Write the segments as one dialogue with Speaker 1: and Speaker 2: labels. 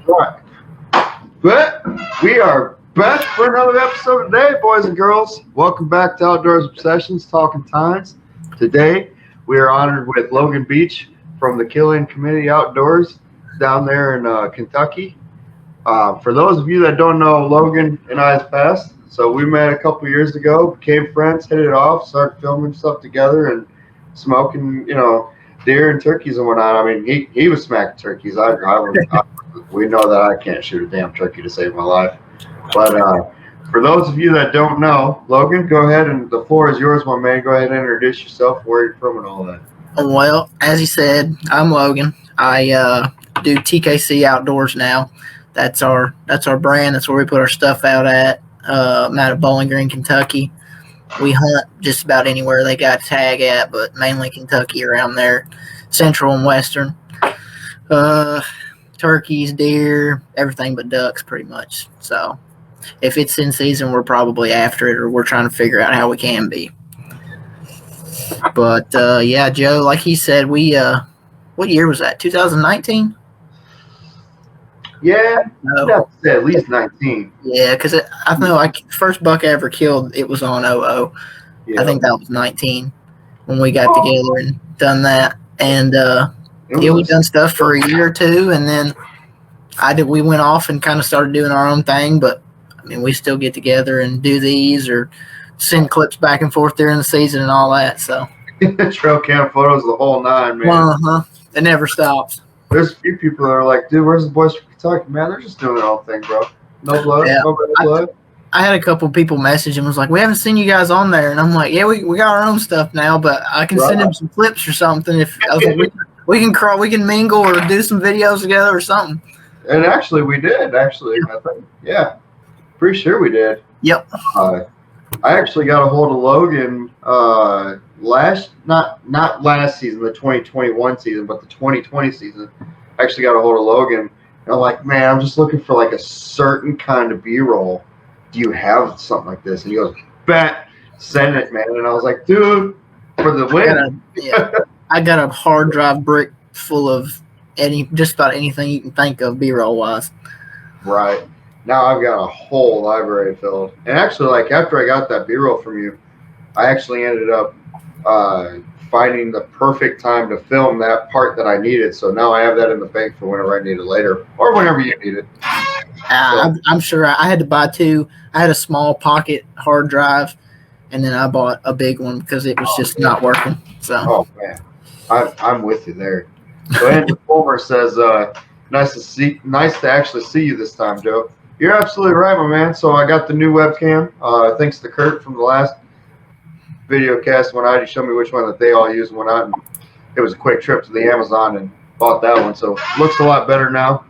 Speaker 1: Right. But we are back for another episode today, boys and girls. Welcome back to Outdoors Obsessions, Talking Tines. Today, we are honored with Logan Beach from the Killing Community Outdoors down there in Kentucky. For those of you that don't know, Logan and I's past. So we met a couple years ago, became friends, hit it off, started filming stuff together and smoking, deer and turkeys and whatnot. I mean, he was smacking turkeys. We know that I can't shoot a damn turkey to save my life. But for those of you that don't know, Logan, go ahead and the floor is yours, my man. Go ahead and introduce yourself, where you're from, and all that.
Speaker 2: Well, as you said, I'm Logan. I do TKC Outdoors now. That's our brand. That's where we put our stuff out at. I'm out of Bowling Green, Kentucky. We hunt just about anywhere they got a tag at, but mainly Kentucky around there, central and western. Turkeys, deer, everything but ducks pretty much. So if it's in season, we're probably after it, or we're trying to figure out how we can be. But yeah, Joe, like he said, we what year was that? 2019?
Speaker 1: Yeah, at least 19.
Speaker 2: Yeah, because I know first buck I ever killed, it was on 00. Yeah. I think that was 19 when we got together and done that. And we done stuff for a year or two, and then we went off and kind of started doing our own thing. But I mean, we still get together and do these or send clips back and forth during the season and all that. So
Speaker 1: trail cam photos, the whole nine, man.
Speaker 2: It never stops.
Speaker 1: There's a few people that are like, dude, where's the boys from Kentucky? Man, they're just doing their own thing, bro. No blood, no blood.
Speaker 2: I had a couple people message and was like, we haven't seen you guys on there. And I'm like, yeah, we got our own stuff now, but I can send them some clips or something. If I was like, we can mingle or do some videos together or something.
Speaker 1: And actually, we did. I think, yeah, pretty sure we did.
Speaker 2: Yep.
Speaker 1: I actually got a hold of Logan not last season, the 2021 season, but the 2020 season. I actually got a hold of Logan, and I'm like, man, I'm just looking for like a certain kind of B-roll. Do you have something like this? And he goes, bet, send it, man. And I was like, dude, for the win.
Speaker 2: I got a hard drive brick full of just about anything you can think of B-roll wise.
Speaker 1: Right. Now I've got a whole library filled. And actually, like, after I got that B-roll from you, I actually ended up finding the perfect time to film that part that I needed. So now I have that in the bank for whenever I need it later, or whenever you need it.
Speaker 2: I'm sure I had to buy two. I had a small pocket hard drive, and then I bought a big one because it was just not working. So.
Speaker 1: Oh man, I'm with you there. So Andrew Fulmer says, nice to actually see you this time, Joe. You're absolutely right, my man. So I got the new webcam. Thanks to Kurt from the last video cast when I showed me which one that they all use and whatnot. And it was a quick trip to the Amazon and bought that one. So looks a lot better now.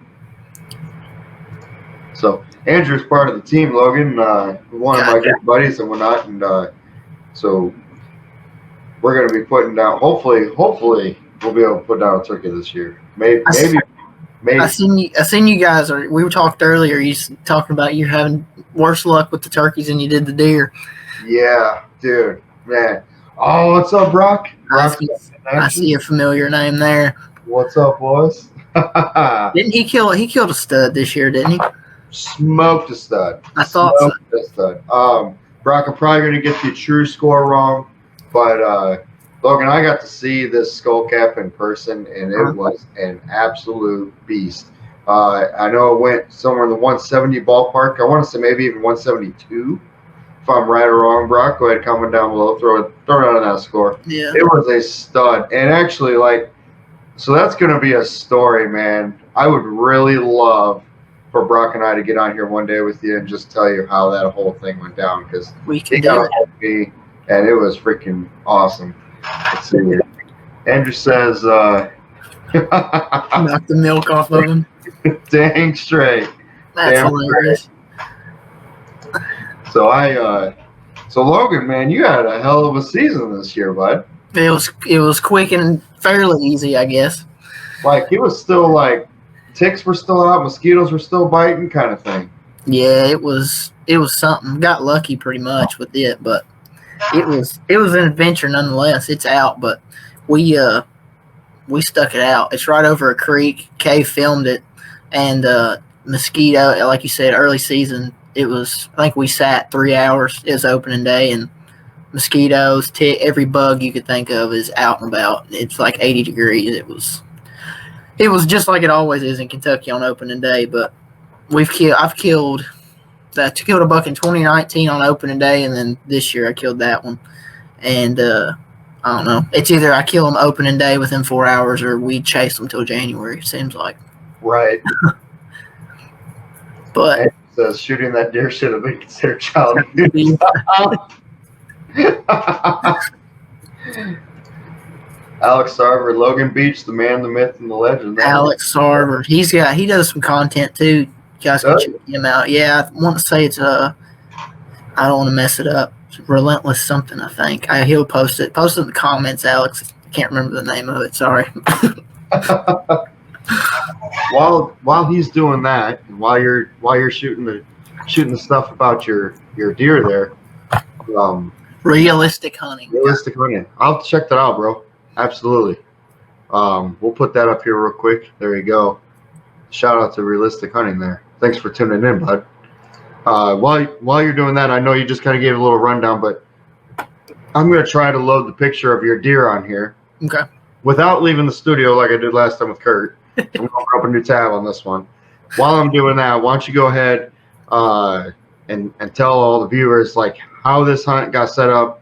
Speaker 1: So Andrew's part of the team, Logan, one of my good buddies and whatnot. And so we're going to be putting down, hopefully we'll be able to put down a turkey this year. Maybe.
Speaker 2: I seen you guys. We talked earlier. You talking about you having worse luck with the turkeys than you did the deer.
Speaker 1: Yeah, dude, man. Oh, what's up, Brock?
Speaker 2: I see a familiar name there.
Speaker 1: What's up, boys?
Speaker 2: Didn't he kill? He killed a stud this year, didn't he?
Speaker 1: Smoked a stud.
Speaker 2: I thought so.
Speaker 1: A stud. Brock, I'm probably gonna get the true score wrong, but Logan, I got to see this skull cap in person, and it was an absolute beast. I know it went somewhere in the 170 ballpark. I want to say maybe even 172. If I'm right or wrong, Brock, go ahead, comment down below. Throw it out on that score.
Speaker 2: Yeah.
Speaker 1: It was a stud. And actually, so that's going to be a story, man. I would really love for Brock and I to get on here one day with you and just tell you how that whole thing went down, because
Speaker 2: he got
Speaker 1: me, and it was freaking awesome. Let's see here. Andrew says, knock
Speaker 2: the milk off of him.
Speaker 1: Dang straight.
Speaker 2: That's hilarious.
Speaker 1: So Logan, man, you had a hell of a season this year, bud.
Speaker 2: It was quick and fairly easy, I guess.
Speaker 1: Like, it was still like ticks were still out, mosquitoes were still biting, kind of thing.
Speaker 2: Yeah, it was something. Got lucky pretty much with it, but it was an adventure nonetheless. It's out, but we stuck it out. It's right over a creek. Kay filmed it and mosquito. Like you said, early season, it was. I think we sat 3 hours. It was opening day, and mosquitoes, every bug you could think of is out and about. It's like 80 degrees. It was just like it always is in Kentucky on opening day. But I've killed a buck in 2019 on opening day, and then this year I killed that one. And I don't know. It's either I kill them opening day within 4 hours, or we chase them till January. It seems like.
Speaker 1: Right.
Speaker 2: But
Speaker 1: so shooting that deer should have been considered child abuse. Alex Sarver, Logan Beach, the man, the myth, and the legend.
Speaker 2: Alex Sarver, he does some content too. You guys can check him out. Yeah, I want to say it's I don't want to mess it up. It's Relentless something, I think. He'll post it. Post it in the comments, Alex. I can't remember the name of it. Sorry.
Speaker 1: While he's doing that, and while you're shooting the stuff about your deer there,
Speaker 2: realistic hunting.
Speaker 1: I'll check that out, bro. Absolutely. We'll put that up here real quick. There you go. Shout out to Realistic Hunting there. Thanks for tuning in, bud. While you're doing that, I know you just kind of gave a little rundown, but I'm going to try to load the picture of your deer on here.
Speaker 2: Okay.
Speaker 1: Without leaving the studio like I did last time with Kurt. I'm going to open up a new tab on this one. While I'm doing that, why don't you go ahead and tell all the viewers like how this hunt got set up,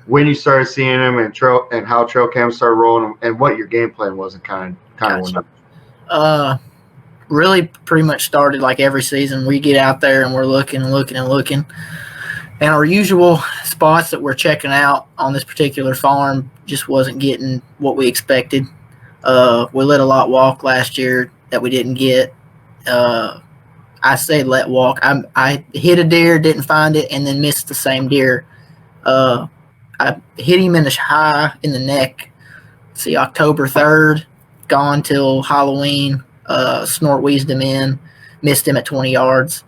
Speaker 1: when you started seeing them, and how trail cams started rolling, and what your game plan was, and kind of whatnot.
Speaker 2: Really pretty much started like every season. We get out there and we're looking. And our usual spots that we're checking out on this particular farm just wasn't getting what we expected. We let a lot walk last year that we didn't get. I say let walk. I hit a deer, didn't find it, and then missed the same deer. I hit him in the high in the neck. See, October 3rd, gone till Halloween. Snort wheezed him in, missed him at 20 yards.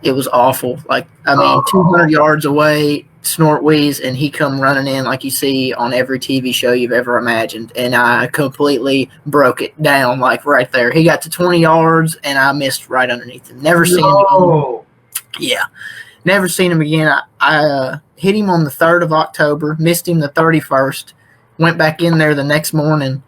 Speaker 2: It was awful. 200 yards away, snort wheeze, and he come running in like you see on every TV show you've ever imagined. And I completely broke it down like right there. He got to 20 yards, and I missed right underneath him. Never seen him again. Yeah, never seen him again. I hit him on the 3rd of October, missed him the 31st, went back in there the next morning,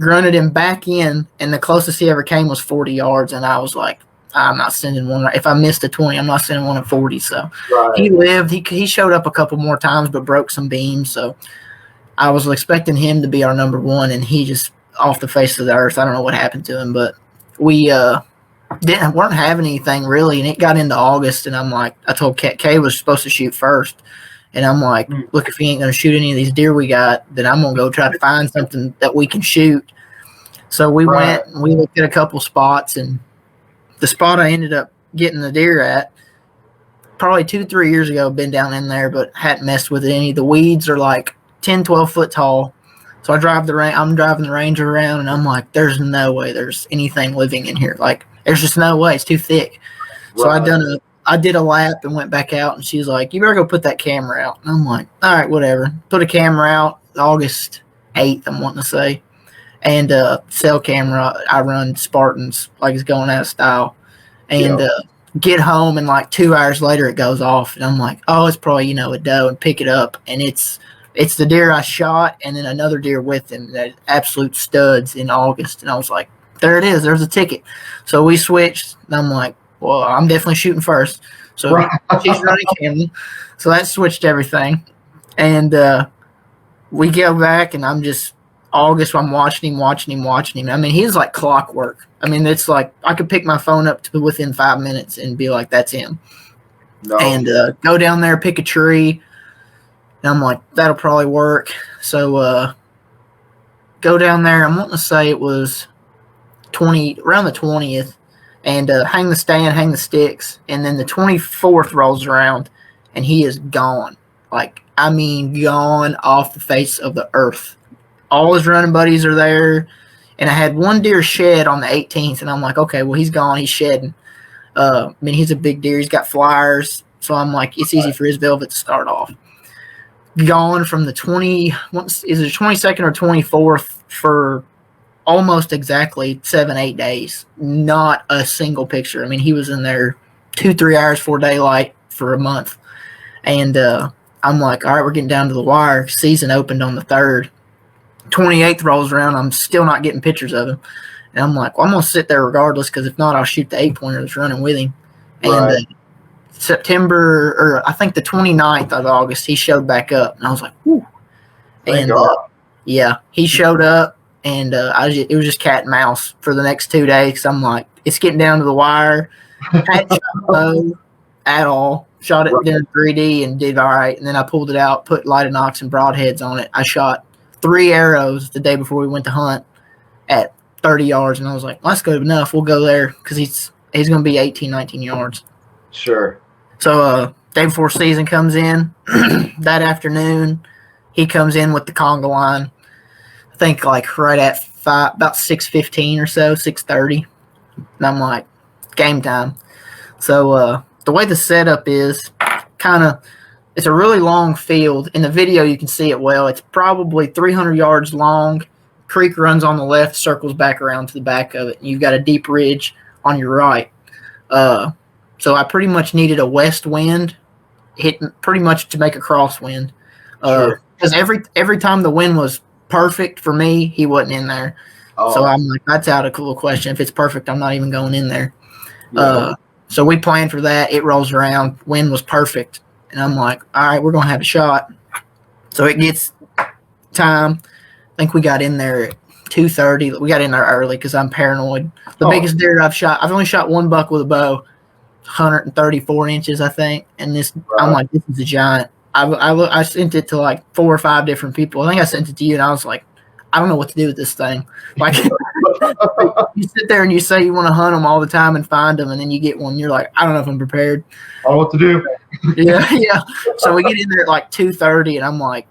Speaker 2: grunted him back in, and the closest he ever came was 40 yards, and I was like, I'm not sending one. If I missed a 20, I'm not sending one at 40. So He lived. He showed up a couple more times, but broke some beams. So I was expecting him to be our number one, and he just off the face of the earth. I don't know what happened to him, but we weren't having anything really, and it got into August, and I'm like, I told Kay was supposed to shoot first. And I'm like, look, if he ain't going to shoot any of these deer we got, then I'm going to go try to find something that we can shoot. So we went and we looked at a couple spots, and the spot I ended up getting the deer at, probably 2-3 years ago, been down in there, but hadn't messed with it any. The weeds are like 10, 12 foot tall. So I'm driving the Ranger around, and I'm like, there's no way there's anything living in here. Like, there's just no way. It's too thick. So I did a lap and went back out, and she's like, you better go put that camera out. And I'm like, all right, whatever. Put a camera out August 8th, I'm wanting to say. And cell camera, I run Spartans like it's going out of style. And get home, and like 2 hours later it goes off. And I'm like, oh, it's probably, a doe, and pick it up. And it's the deer I shot, and then another deer with him, that absolute studs in August. And I was like, there it is. There's a ticket. So we switched, and I'm like, well, I'm definitely shooting first. So she's running camera. So that switched everything. And we go back, and I'm just August, I'm watching him. I mean, he's like clockwork. I mean, it's like I could pick my phone up to within 5 minutes and be like, that's him. No. And go down there, pick a tree. And I'm like, that'll probably work. So go down there. I'm wanting to say it was around the 20th. And hang the stand, hang the sticks, and then the 24th rolls around, and he is gone. Like, I mean, gone off the face of the earth. All his running buddies are there, and I had one deer shed on the 18th, and I'm like, okay, well, he's gone, he's shedding. I mean, he's a big deer, he's got flyers, so I'm like, it's easy for his velvet to start off. Gone from the 22nd or 24th for almost exactly 7-8 days. Not a single picture. I mean, he was in there 2-3 hours before daylight for a month. And I'm like, all right, we're getting down to the wire. Season opened on the 3rd. 28th rolls around. I'm still not getting pictures of him. And I'm like, well, I'm going to sit there regardless, because if not, I'll shoot the 8-pointer that's running with him.
Speaker 1: Right.
Speaker 2: And September, or I think the 29th of August, he showed back up. And I was like, whew.
Speaker 1: Thank
Speaker 2: And
Speaker 1: God.
Speaker 2: yeah, he showed up. And it was just cat and mouse for the next 2 days. Cause I'm like, it's getting down to the wire. Hadn't shot low at all. Shot it in 3D and did all right. And then I pulled it out, put lighted nocks and broadheads on it. I shot 3 arrows the day before we went to hunt at 30 yards. And I was like, well, that's good enough. We'll go there, because he's going to be 18, 19 yards.
Speaker 1: Sure.
Speaker 2: So day before season comes in, that afternoon, he comes in with the conga line. I think like right at about 6:15 or so, 6:30. And I'm like, game time. So the way the setup is, it's a really long field. In the video, you can see it well. It's probably 300 yards long. Creek runs on the left, circles back around to the back of it. And you've got a deep ridge on your right. So I pretty much needed a west wind hitting pretty much to make a crosswind. Because every time the wind was perfect for me, he wasn't in there. Oh. So I'm like, that's out of the question. If it's perfect, I'm not even going in there. Yeah. So we planned for that. It rolls around. Wind was perfect. And I'm like, all right, we're going to have a shot. So it gets time. I think we got in there at 2:30. We got in there early because I'm paranoid. The biggest deer I've only shot one buck with a bow, 134 inches, I think. And this, right. I'm like, this is a giant. I sent it to like 4 or 5 different people. I think I sent it to you, and I was like, I don't know what to do with this thing. Like, you sit there and you say you want to hunt them all the time and find them, and then you get one. You're like, I don't know if I'm prepared.
Speaker 1: I don't know what to do.
Speaker 2: Yeah. So we get in there at like 2:30, and I'm like,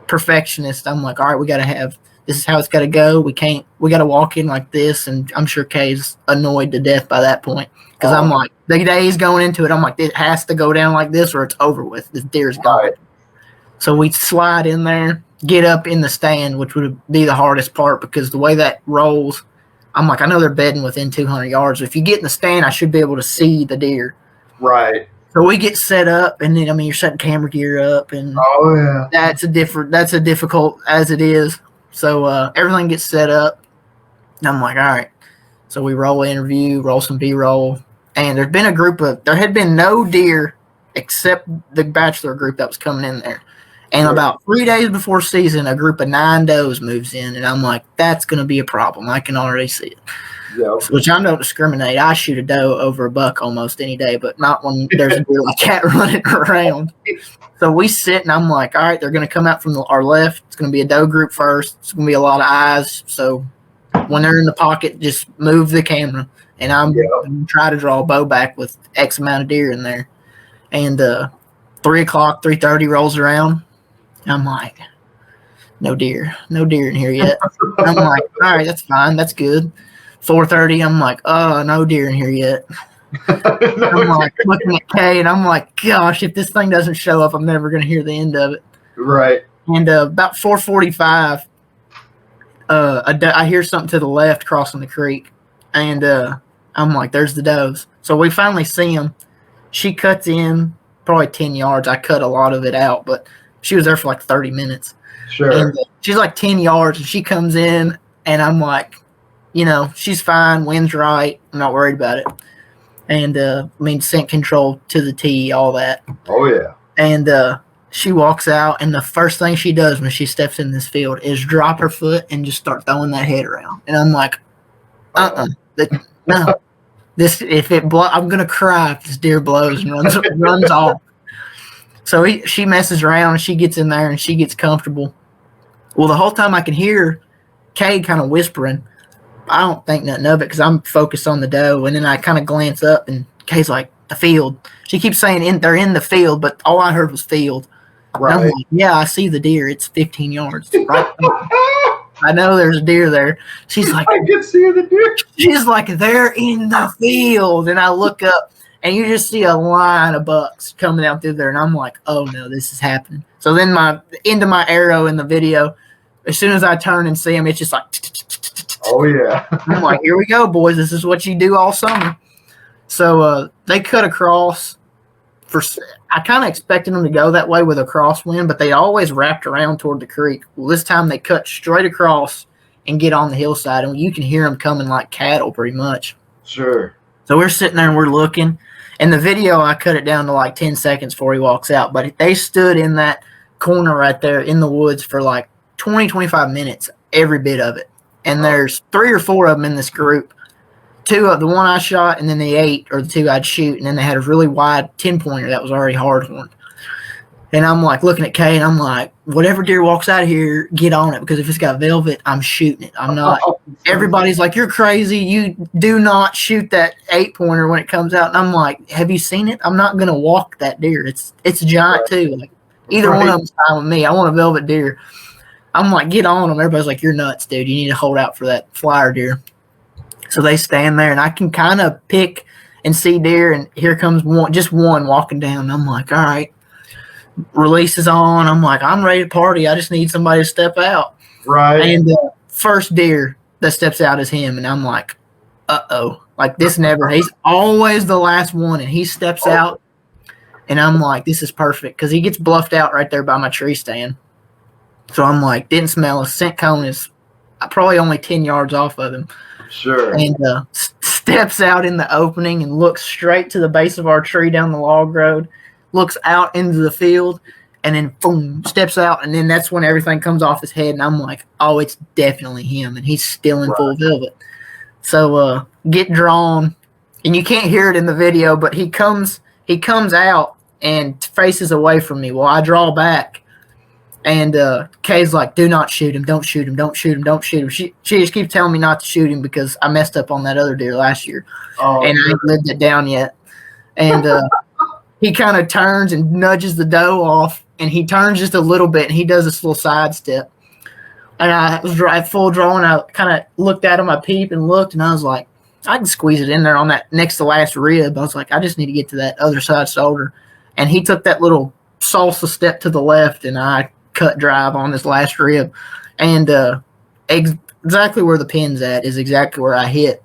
Speaker 2: perfectionist. I'm like, all right, this is how it's got to go. We got to walk in like this. And I'm sure Kay's annoyed to death by that point. Because I'm like, the day he's going into it, I'm like, it has to go down like this or it's over with. This deer's gone. Right. So we slide in there, get up in the stand, which would be the hardest part because the way that rolls, I'm like, I know they're bedding within 200 yards. If you get in the stand, I should be able to see the deer.
Speaker 1: Right.
Speaker 2: So we get set up, and then, you're setting camera gear up, and that's a difficult as it is. So everything gets set up, and I'm like, all right. So we roll an interview, roll some B-roll, and there had been no deer except the bachelor group that was coming in there. And about 3 days before season, a group of 9 does moves in, and I'm like, that's going to be a problem. I can already see it. Yep. Which I don't discriminate. I shoot a doe over a buck almost any day, but not when there's a deer like that running around. So we sit, and I'm like, all right, they're going to come out from our left. It's going to be a doe group first. It's going to be a lot of eyes. So when they're in the pocket, just move the camera. And I'm going to try to draw a bow back with X amount of deer in there. And 3 o'clock, 3:30 rolls around. I'm like, no deer in here yet. I'm like, all right, that's fine. That's good. 4:30, I'm like, oh, no deer in here yet. I'm like looking at Kay, and I'm like, gosh, if this thing doesn't show up, I'm never going to hear the end of it.
Speaker 1: Right.
Speaker 2: And about 4:45, I hear something to the left crossing the creek, and I'm like, there's the does. So we finally see them. She cuts in probably 10 yards. I cut a lot of it out, but she was there for like 30 minutes.
Speaker 1: Sure.
Speaker 2: And she's like 10 yards, and she comes in, and I'm like, she's fine. Wind's right. I'm not worried about it. And, scent control to the T, all that.
Speaker 1: Oh, yeah.
Speaker 2: And she walks out, and the first thing she does when she steps in this field is drop her foot and just start throwing that head around. And I'm like, no. I'm going to cry if this deer blows and runs off. So she messes around, and she gets in there, and she gets comfortable. Well, the whole time I can hear Kay kind of whispering. I don't think nothing of it because I'm focused on the doe, and then I kind of glance up, and Kay's like, the field. She keeps saying they're in the field, but all I heard was field. Right. And I'm like, yeah, I see the deer. It's 15 yards. Right. I know there's a deer there. She's like,
Speaker 1: I can see the deer.
Speaker 2: She's like, they're in the field. And I look up, and you just see a line of bucks coming out through there, and I'm like, oh, no, this is happening. So then the end of my arrow in the video, as soon as I turn and see them, it's just like,
Speaker 1: Oh, yeah.
Speaker 2: I'm like, here we go, boys. This is what you do all summer. So they cut across. I kind of expected them to go that way with a crosswind, but they always wrapped around toward the creek. Well, this time they cut straight across and get on the hillside, and you can hear them coming like cattle pretty much.
Speaker 1: Sure.
Speaker 2: So we're sitting there and we're looking. And the video, I cut it down to like 10 seconds before he walks out. But they stood in that corner right there in the woods for like 20, 25 minutes, every bit of it. And there's 3 or 4 of them in this group. 2 of the one I shot, and then the 8 or the 2 I'd shoot. And then they had a really wide 10-pointer that was already hard-horned. And I'm like looking at Kay, and I'm like, whatever deer walks out of here, get on it. Because if it's got velvet, I'm shooting it. I'm not. Everybody's like, you're crazy. You do not shoot that 8-pointer when it comes out. And I'm like, have you seen it? I'm not going to walk that deer. It's a giant too. Like, either one of them's fine with me. I want a velvet deer. I'm like, get on them. Everybody's like, you're nuts, dude. You need to hold out for that flyer deer. So they stand there, and I can kind of pick and see deer, and here comes just one walking down. And I'm like, all right. Release is on. I'm like, I'm ready to party. I just need somebody to step out.
Speaker 1: Right.
Speaker 2: And the first deer that steps out is him. And I'm like, uh-oh. Like, this never. He's always the last one, and he steps out. And I'm like, this is perfect, because he gets bluffed out right there by my tree stand. So I'm like, didn't smell. A scent cone is probably only 10 yards off of him.
Speaker 1: Sure.
Speaker 2: And steps out in the opening and looks straight to the base of our tree down the log road, looks out into the field, and then boom, steps out. And then that's when everything comes off his head. And I'm like, oh, it's definitely him. And he's still in full velvet. So get drawn. And you can't hear it in the video, but he comes out and faces away from me. Well, I draw back. And Kay's like, do not shoot him. Don't shoot him. Don't shoot him. Don't shoot him. She just keeps telling me not to shoot him because I messed up on that other deer last year. Oh, and I ain't lived it down yet. And he kind of turns and nudges the doe off. And he turns just a little bit, and he does this little sidestep. And I was at full draw, and I kind of looked at him. I peeped and looked, and I was like, I can squeeze it in there on that next to last rib. I was like, I just need to get to that other side shoulder. And he took that little salsa step to the left, and I cut drive on this last rib. And exactly where the pin's at is exactly where I hit.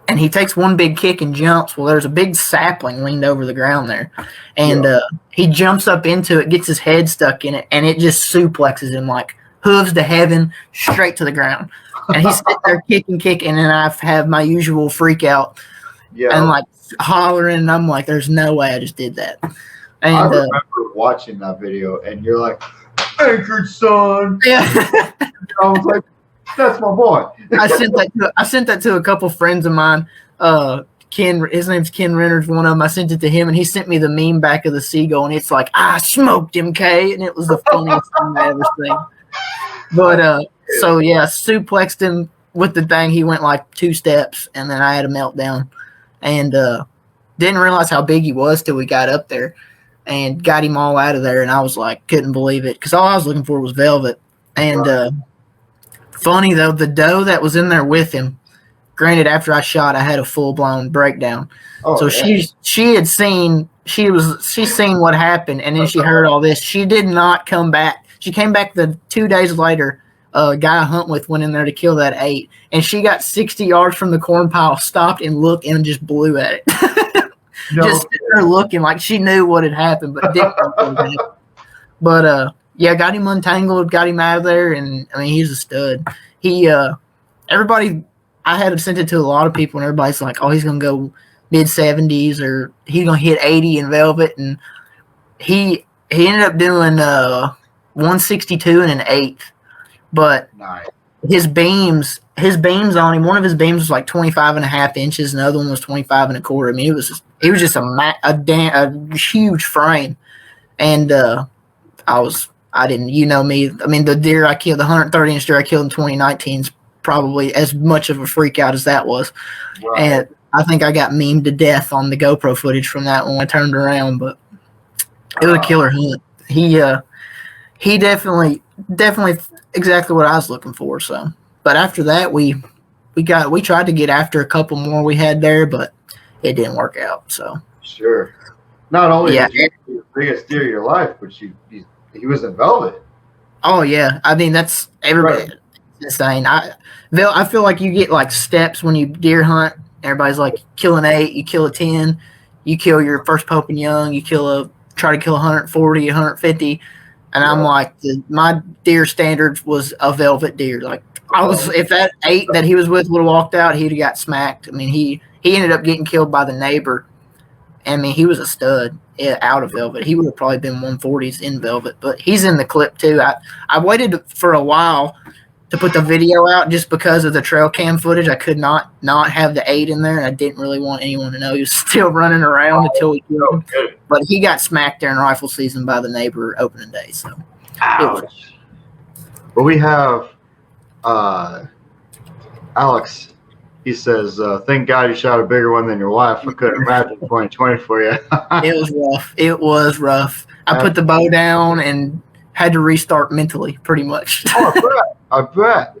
Speaker 2: And he takes one big kick and jumps. Well, there's a big sapling leaned over the ground there. And he jumps up into it, gets his head stuck in it, and it just suplexes him like hooves to heaven, straight to the ground. And he's sitting there kicking, and then I have my usual freak out. Yeah. And like hollering, and I'm like, there's no way I just did that. And
Speaker 1: I remember watching that video, and you're like, anchored, son.
Speaker 2: Yeah.
Speaker 1: I was like, that's my boy.
Speaker 2: I sent that to a couple friends of mine. Ken, his name's Ken Renner's one of them. I sent it to him, and he sent me the meme back of the seagull, and it's like, I smoked him, Kay, and it was the funniest thing I ever seen. But so yeah, suplexed him with the thing. He went like 2 steps, and then I had a meltdown, and didn't realize how big he was till we got up there, and got him all out of there. And I was like, couldn't believe it, because all I was looking for was velvet. And funny though, the doe that was in there with him, granted, after I shot, I had a full blown breakdown. Oh, so yeah. She's seen what happened, and then she heard all this. She did not come back. She came back the 2 days later. A guy I hunt with went in there to kill that 8, and she got 60 yards from the corn pile, stopped and looked, and just blew at it. Just sitting there looking like she knew what had happened, but didn't know what had happened. But yeah, got him untangled, got him out of there, and I mean, he's a stud. He everybody, I had sent it to a lot of people, and everybody's like, oh, he's gonna go mid-70s, or he's gonna hit 80 in velvet, and he ended up doing 162 and an 1/8. But nice. his beams on him, one of his beams was like 25.5 inches, and the other one was 25 1/4. I mean, he was just a huge frame. And I didn't, you know me. I mean, the deer I killed, the 130-inch deer I killed in 2019 is probably as much of a freak out as that was. Right. And I think I got memed to death on the GoPro footage from that when I turned around, but it was a killer hunt. He definitely exactly what I was looking for. So, but after that, we tried to get after a couple more we had there, but it didn't work out. So
Speaker 1: sure. Not only did you be the biggest deer of your life, but he was in velvet.
Speaker 2: Oh yeah, I mean that's everybody. Right. insane. I feel like you get like steps when you deer hunt. Everybody's like kill an 8, you kill a 10, you kill your first pope and young, try to kill 140, 150, and I'm like my deer standard was a velvet deer. Like if that 8 that he was with would have walked out, he'd have got smacked. I mean he ended up getting killed by the neighbor. I mean he was a stud out of velvet. He would have probably been 140s in velvet, but he's in the clip too. I waited for a while to put the video out just because of the trail cam footage. I could not have the 8 in there, and I didn't really want anyone to know he was still running around until we killed him. But he got smacked during rifle season by the neighbor opening day. So,
Speaker 1: ouch. But we have Alex. He says, "Thank God you shot a bigger one than your wife. I couldn't imagine 2020 for you."
Speaker 2: It was rough. I put the bow down and had to restart mentally, pretty much.
Speaker 1: I bet.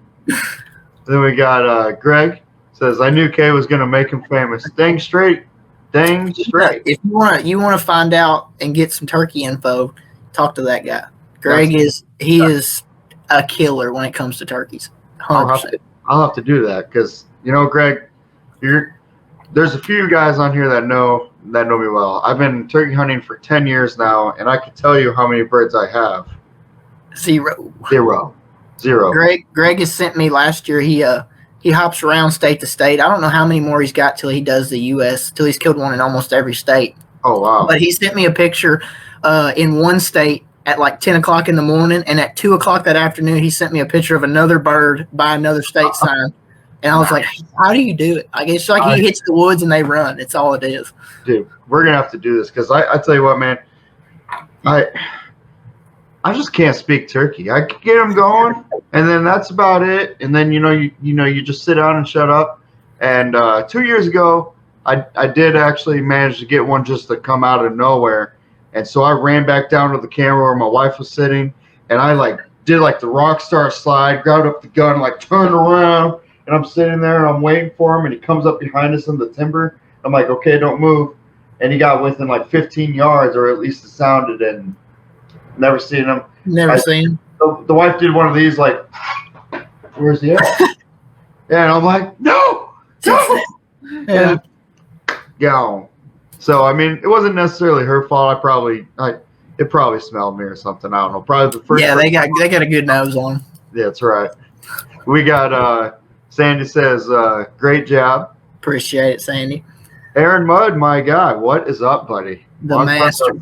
Speaker 1: Then we got Greg says, "I knew Kay was going to make him famous." Dang straight. If you want to find out and get some turkey info, talk to that guy. Greg is a killer when it comes to turkeys. 100%. I'll have to do that because Greg, there's a few guys on here that know me well. I've been turkey hunting for 10 years now, and I can tell you how many birds I have.
Speaker 2: Zero. Greg has sent me last year. He hops around state to state. I don't know how many more he's got till he does the U.S. till he's killed one in almost every state.
Speaker 1: Oh wow!
Speaker 2: But he sent me a picture in one state at like 10 o'clock in the morning, and at 2 o'clock that afternoon, he sent me a picture of another bird by another state sign. And I was like, "How do you do it?" I guess he hits the woods and they run. It's all it is.
Speaker 1: Dude, we're gonna have to do this because I tell you what, man, I just can't speak turkey. I can get them going, and then that's about it. And then you just sit down and shut up. And 2 years ago, I did actually manage to get one just to come out of nowhere. And so I ran back down to the camera where my wife was sitting, and I did the rock star slide, grabbed up the gun, turned around, and I'm sitting there and I'm waiting for him, and he comes up behind us in the timber. I'm like, okay, don't move. And he got within 15 yards, or at least it sounded, and never seen him.
Speaker 2: Seen him.
Speaker 1: The wife did one of these, where's he at? And I'm like, no.
Speaker 2: Yeah.
Speaker 1: Gone. So I mean, it wasn't necessarily her fault. It probably smelled me or something. I don't know. Probably the first.
Speaker 2: Yeah, they got a good nose on them.
Speaker 1: Yeah, that's right. We got Sandy says, great job.
Speaker 2: Appreciate it, Sandy.
Speaker 1: Aaron Mudd, my guy, what is up, buddy?
Speaker 2: The master.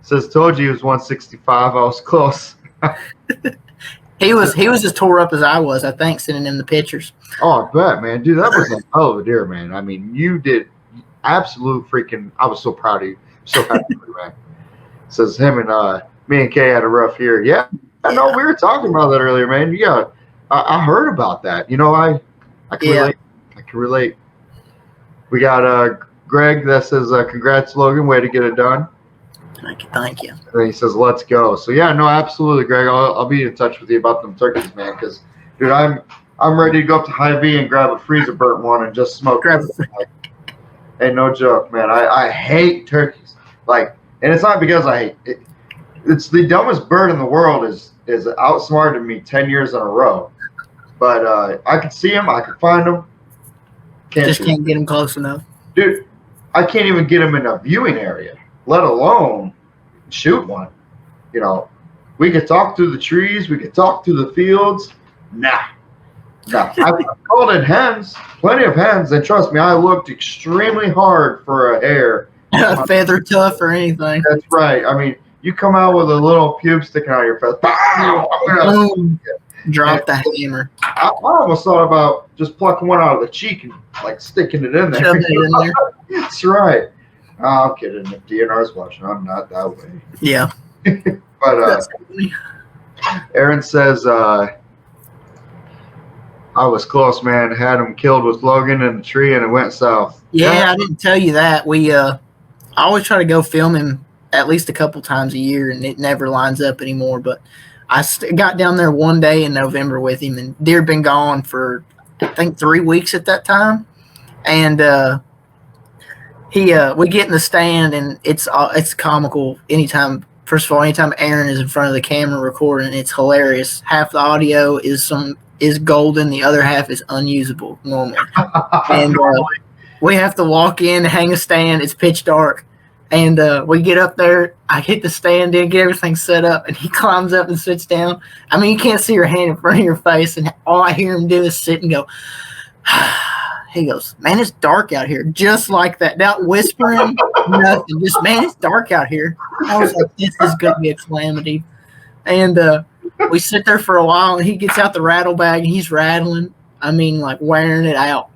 Speaker 1: Says, told you he was 165. I was close.
Speaker 2: He was as tore up as I was, I think, sending him the pictures.
Speaker 1: Oh, I bet, man. Dude, that was a hell of a deer, man. I mean, you did absolute freaking. I was so proud of you. So happy for you, man. Says him and me and Kay had a rough year. Yeah, I know. We were talking about that earlier, man. I heard about that. I can relate. I can relate. We got Greg that says, congrats, Logan. Way to get it done.
Speaker 2: Thank you.
Speaker 1: And then he says, let's go. So, yeah, no, absolutely, Greg. I'll be in touch with you about them turkeys, man, because, dude, I'm ready to go up to Hy-Vee and grab a freezer burnt one and just smoke it. Hey, no joke, man. I hate turkeys. And it's not because I hate it. It's the dumbest bird in the world is outsmarted me 10 years in a row. But I could see him. I could find him.
Speaker 2: Can't get him close enough.
Speaker 1: Dude, I can't even get him in a viewing area, let alone shoot one. We could talk through the trees. We could talk through the fields. Nah. I've called in hens, plenty of hens, and trust me, I looked extremely hard for a hare.
Speaker 2: A feather tuft or anything.
Speaker 1: That's right. I mean, you come out with a little pube sticking out of your face.
Speaker 2: Boom! Drop the hammer.
Speaker 1: I almost thought about just plucking one out of the cheek and sticking it in there.
Speaker 2: Shoving it in there.
Speaker 1: That's right. I'm kidding. If DNR's watching, I'm not that way.
Speaker 2: Yeah.
Speaker 1: But Aaron says, I was close, man. Had him killed with Logan in the tree, and it went south.
Speaker 2: Yeah, I didn't tell you that. I always try to go film him at least a couple times a year, and it never lines up anymore. But I got down there one day in November with him, and deer had been gone for, I think, 3 weeks at that time. And we get in the stand, and it's comical anytime. First of all, anytime Aaron is in front of the camera recording, it's hilarious. Half the audio is some is golden, the other half is unusable normally. And we have to walk in, hang a stand. It's pitch dark. And we get up there. I hit the stand in, get everything set up, and he climbs up and sits down. I mean, you can't see your hand in front of your face, and all I hear him do is sit and go. He goes, man, it's dark out here. Just like that. Not whispering, nothing. Just, man, it's dark out here. I was like, this is going to be a calamity. And we sit there for a while, and he gets out the rattle bag, and he's rattling. I mean, like wearing it out.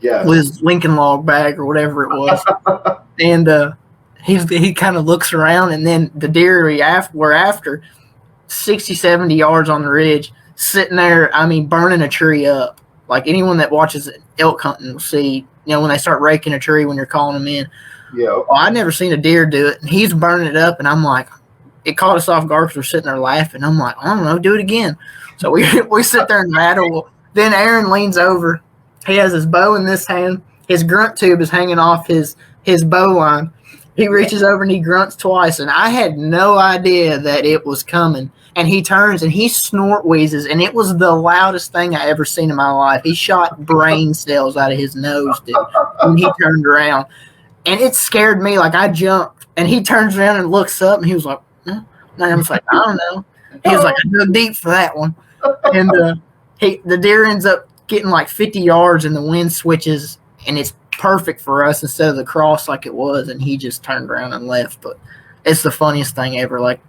Speaker 1: Yeah.
Speaker 2: With his Lincoln Log bag or whatever it was. And he kind of looks around, and then the deer we're after 60, 70 yards on the ridge, sitting there, I mean, burning a tree up. Like anyone that watches elk hunting will see, when they start raking a tree when you're calling them in.
Speaker 1: Yeah.
Speaker 2: Well, I'd never seen a deer do it, and he's burning it up, and I'm like, it caught us off guard because we're sitting there laughing. I'm like, I don't know, do it again. So we sit there and rattle. Then Aaron leans over. He has his bow in this hand. His grunt tube is hanging off his bow line. He reaches over and he grunts twice, and I had no idea that it was coming. And he turns and he snort wheezes, and it was the loudest thing I ever seen in my life. He shot brain cells out of his nose, dude, when he turned around. And it scared me. Like, I jumped, and he turns around and looks up, and he was like, and I was like, I don't know. He was like, I dug deep for that one. And the deer ends up getting like 50 yards, and the wind switches, and it's perfect for us instead of the cross like it was, and he just turned around and left. But it's the funniest thing ever. Like,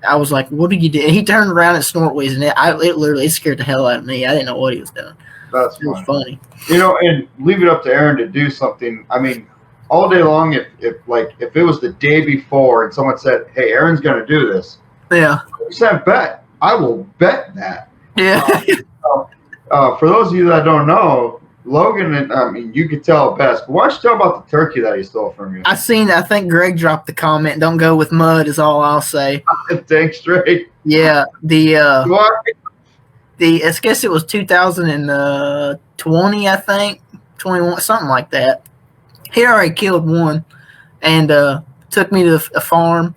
Speaker 2: I was like, what did you do? And he turned around and snort wheezing. It literally scared the hell out of me. I didn't know what he was doing.
Speaker 1: That's
Speaker 2: It was funny.
Speaker 1: And leave it up to Aaron to do something. I mean, all day long, if it was the day before and someone said, hey, Aaron's going to do this.
Speaker 2: Yeah.
Speaker 1: 100% bet. I will bet that.
Speaker 2: Yeah.
Speaker 1: For those of you that don't know, Logan, I mean, you could tell best. But why don't you tell about the turkey that he stole from you?
Speaker 2: I think Greg dropped the comment, don't go with mud is all I'll say.
Speaker 1: Dang straight.
Speaker 2: Yeah. I guess it was 2020, I think. 21, something like that. He already killed one and took me to a farm,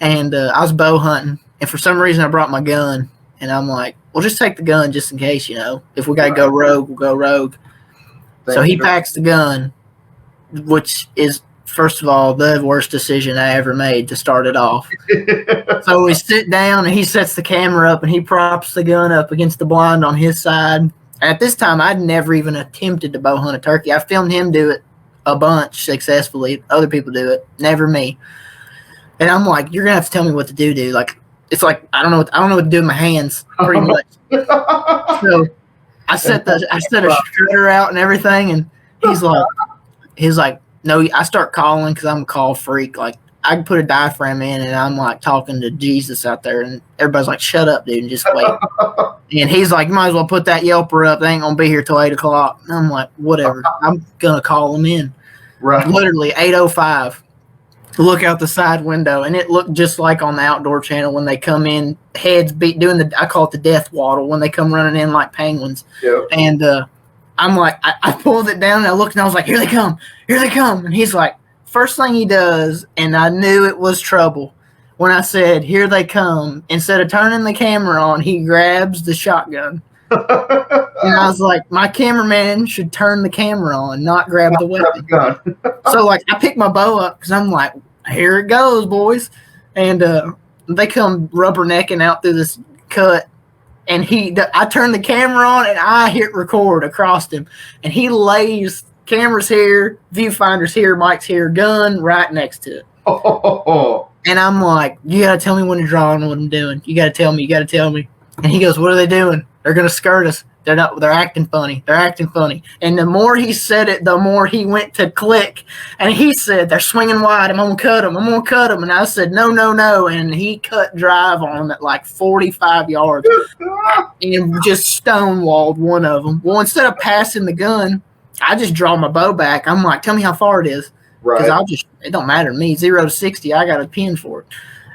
Speaker 2: and I was bow hunting. And for some reason, I brought my gun. And I'm like, well, just take the gun just in case, If we got to go rogue, we'll go rogue. So he packs the gun, which is, first of all, the worst decision I ever made to start it off. So we sit down, and he sets the camera up, and he props the gun up against the blind on his side. At this time, I'd never even attempted to bow hunt a turkey. I filmed him do it a bunch successfully. Other people do it, never me. And I'm like, you're gonna have to tell me what to do, dude. Like, it's like I don't know what to do with my hands, pretty much. So I set a shredder out and everything, and he's like, no. I start calling because I'm a call freak. Like, I can put a diaphragm in, and I'm like talking to Jesus out there, and everybody's like, shut up, dude, and just wait. And he's like, you might as well put that Yelper up. They ain't gonna be here till 8 o'clock. And I'm like, whatever. I'm gonna call them in.
Speaker 1: Right.
Speaker 2: Literally 8:05. Look out the side window, and it looked just like on the Outdoor Channel when they come in, heads doing I call it the death waddle, when they come running in like penguins.
Speaker 1: Yep.
Speaker 2: And I'm like, I pulled it down, and I looked, and I was like, here they come. And he's like, first thing he does, and I knew it was trouble, when I said, here they come, instead of turning the camera on, he grabs the shotgun. And I was like, my cameraman should turn the camera on, not grab the weapon. So, like, I picked my bow up because I'm like, here it goes, boys. And they come rubbernecking out through this cut. And I turn the camera on, and I hit record across him. And he lays cameras here, viewfinders here, mics here, gun right next to it. And I'm like, you got to tell me when to draw and what I'm doing. You got to tell me. And he goes, what are they doing? They're going to skirt us. They're acting funny. And the more he said it, the more he went to click. And he said, they're swinging wide. I'm going to cut them. And I said, no. And he cut drive on them at like 45 yards and just stonewalled one of them. Well, instead of passing the gun, I just draw my bow back. I'm like, tell me how far it is. Because it don't matter to me. 0 to 60, I got a pin for it.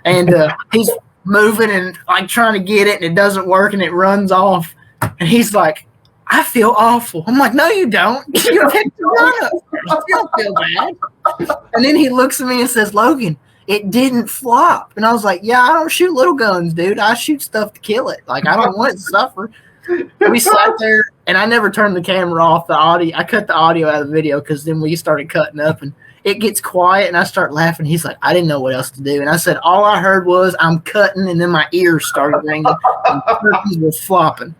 Speaker 2: And he's moving and like trying to get it, and it doesn't work, and it runs off. And he's like, I feel awful. I'm like, no, you don't. You picked the gun up. You don't feel bad. And then he looks at me and says, Logan, it didn't flop. And I was like, yeah, I don't shoot little guns, dude. I shoot stuff to kill it. Like, I don't want it to suffer. We sat there, and I never turned the camera off. I cut the audio out of the video because then we started cutting up, and it gets quiet, and I start laughing. He's like, I didn't know what else to do. And I said, all I heard was I'm cutting, and then my ears started ringing, and turkeys were flopping.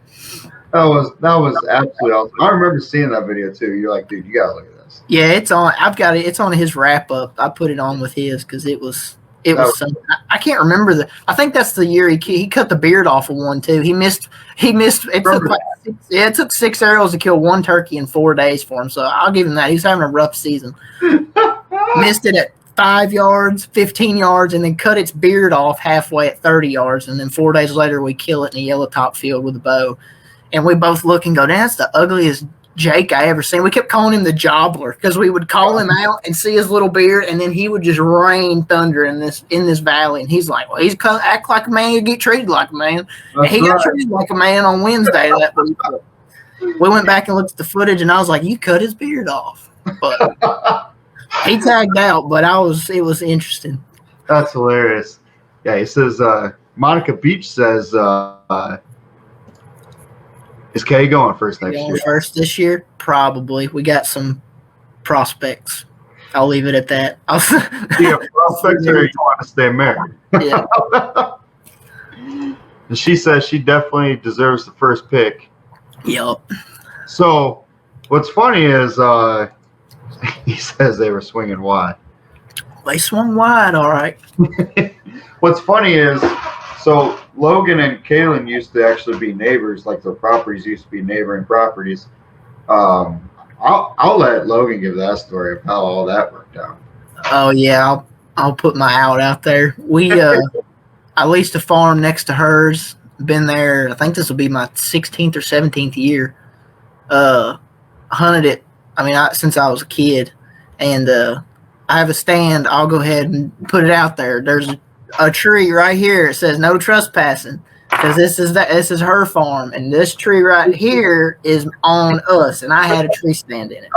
Speaker 1: That was absolutely awesome. I remember seeing that video too. You're like, dude, you gotta look at this.
Speaker 2: Yeah, it's on. I've got it. It's on his wrap up. I put it on with his because it was something. I can't remember I think that's the year he cut the beard off of one too. He missed. It took 6 arrows to kill one turkey in 4 days for him. So I'll give him that. He's having a rough season. Missed it at 5 yards, 15 yards, and then cut its beard off halfway at 30 yards. And then 4 days later, we kill it in a yellow top field with a bow. And we both look and go, that's the ugliest Jake I ever seen. We kept calling him the Jobbler because we would call him out and see his little beard, and then he would just rain thunder in this valley. And he's like, well, he's act like a man, you get treated like a man. And he got treated like a man on Wednesday that week. We went back and looked at the footage, and I was like, you cut his beard off. But he tagged out, but it was interesting.
Speaker 1: That's hilarious. Yeah, he says Monica Beach says is Kay going first next year?
Speaker 2: First this year? Probably. We got some prospects. I'll leave it at that.
Speaker 1: Yeah, prospects or you want to stay married?
Speaker 2: Yeah.
Speaker 1: And she says she definitely deserves the first pick.
Speaker 2: Yep.
Speaker 1: So, what's funny is he says they were swinging wide.
Speaker 2: They swung wide, all right.
Speaker 1: What's funny is, so Logan and Kaylin used to actually be neighbors, like their properties used to be neighboring properties. I'll let Logan give that story of how all that worked out.
Speaker 2: Oh yeah, I'll put my out there. We I leased a farm next to hers. Been there. I think this will be my 16th or 17th year. Hunted it. I mean, since I was a kid, and I have a stand. I'll go ahead and put it out there. There's a tree right here. It says no trespassing because this is her farm, and this tree right here is on us. And I had a tree stand in it,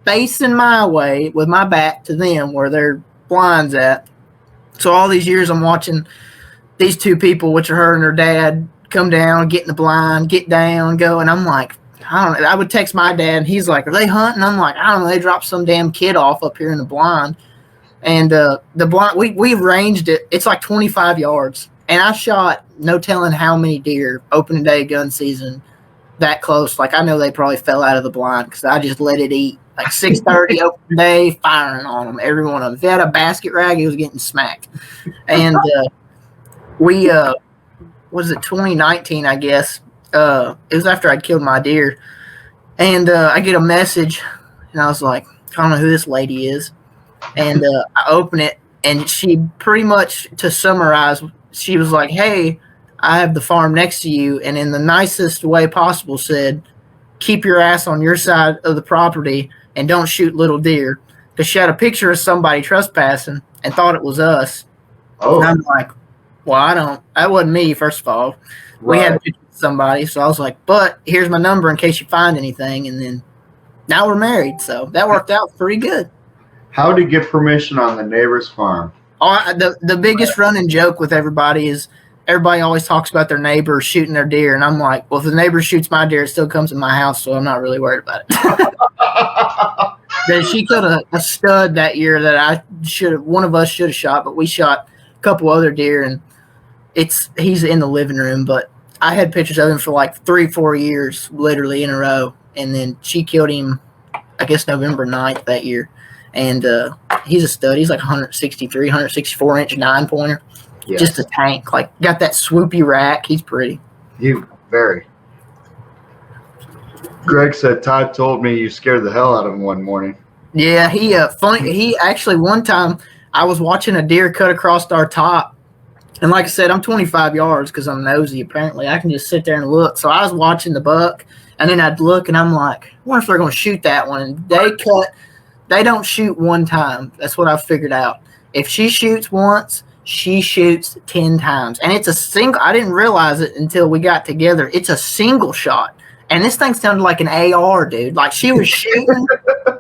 Speaker 2: facing my way with my back to them where their blinds at. So all these years I'm watching these two people, which are her and her dad, come down, get in the blind, get down, go, and I'm like, I don't know. I would text my dad, and he's like, are they hunting? I'm like, I don't know. They dropped some damn kid off up here in the blind. And the blind, we ranged it. It's like 25 yards. And I shot no telling how many deer opening day gun season that close. Like, I know they probably fell out of the blind because I just let it eat. Like 6:30 open day, firing on them, every one of them. If they had a basket rag, he was getting smacked. And we, was it 2019, I guess? It was after I'd killed my deer. And I get a message, and I was like, I don't know who this lady is. And I open it, and she pretty much, to summarize, she was like, hey, I have the farm next to you, and in the nicest way possible said, keep your ass on your side of the property and don't shoot little deer. Because she had a picture of somebody trespassing and thought it was us.
Speaker 1: Oh.
Speaker 2: And I'm like, well, that wasn't me, first of all. We had a picture of somebody, so I was like, but here's my number in case you find anything. And then now we're married, so that worked out pretty good.
Speaker 1: How to get permission on the neighbor's farm?
Speaker 2: The biggest running joke with everybody is everybody always talks about their neighbor shooting their deer, and I'm like, well, if the neighbor shoots my deer, it still comes in my house, so I'm not really worried about it. Then she killed a stud that year that one of us should have shot, but we shot a couple other deer, and he's in the living room, but I had pictures of him for like 3-4 years, literally in a row, and then she killed him, I guess, November 9th that year. And he's a stud. He's like 163, 164-inch 9-pointer. Yes. Just a tank. Like, got that swoopy rack. He's pretty.
Speaker 1: Very. Greg said, Todd told me you scared the hell out of him one morning.
Speaker 2: Yeah, he actually, one time, I was watching a deer cut across our top. And like I said, I'm 25 yards because I'm nosy, apparently. I can just sit there and look. So I was watching the buck, and then I'd look, and I'm like, I wonder if they're going to shoot that one. And they don't shoot one time. That's what I've figured out. If she shoots once, she shoots 10 times. And it's a single. I didn't realize it until we got together. It's a single shot. And this thing sounded like an AR, dude. Like, she was shooting,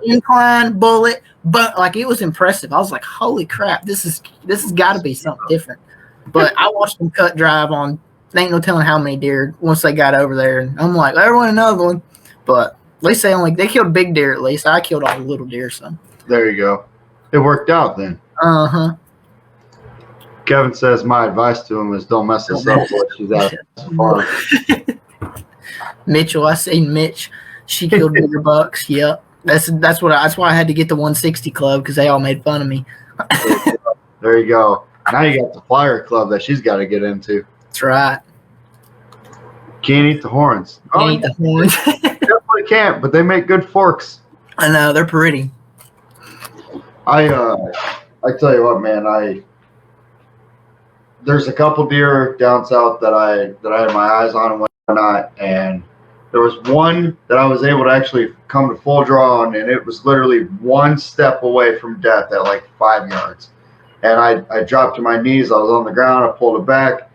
Speaker 2: incline, bullet, but like, it was impressive. I was like, holy crap, this has got to be something different. But I watched them cut drive on there ain't no telling how many deer once they got over there. And I'm like, I want another one. But at least they killed big deer at least. I killed all the little deer, so.
Speaker 1: There you go. It worked out then.
Speaker 2: Uh-huh.
Speaker 1: Kevin says my advice to him is don't mess this up while she's out farm.
Speaker 2: Mitchell, I seen Mitch. She killed bigger bucks. Yep. That's why I had to get the 160 club because they all made fun of me.
Speaker 1: There you go. Now you got the flyer club that she's got to get into.
Speaker 2: That's right.
Speaker 1: Can't eat the horns.
Speaker 2: Can't eat the horns.
Speaker 1: Definitely can't, but they make good forks.
Speaker 2: I know, they're pretty.
Speaker 1: I tell you what, man, there's a couple deer down south that I had my eyes on and whatnot, and there was one that I was able to actually come to full draw on, and it was literally one step away from death at like 5 yards. And I dropped to my knees. I was on the ground. I pulled it back.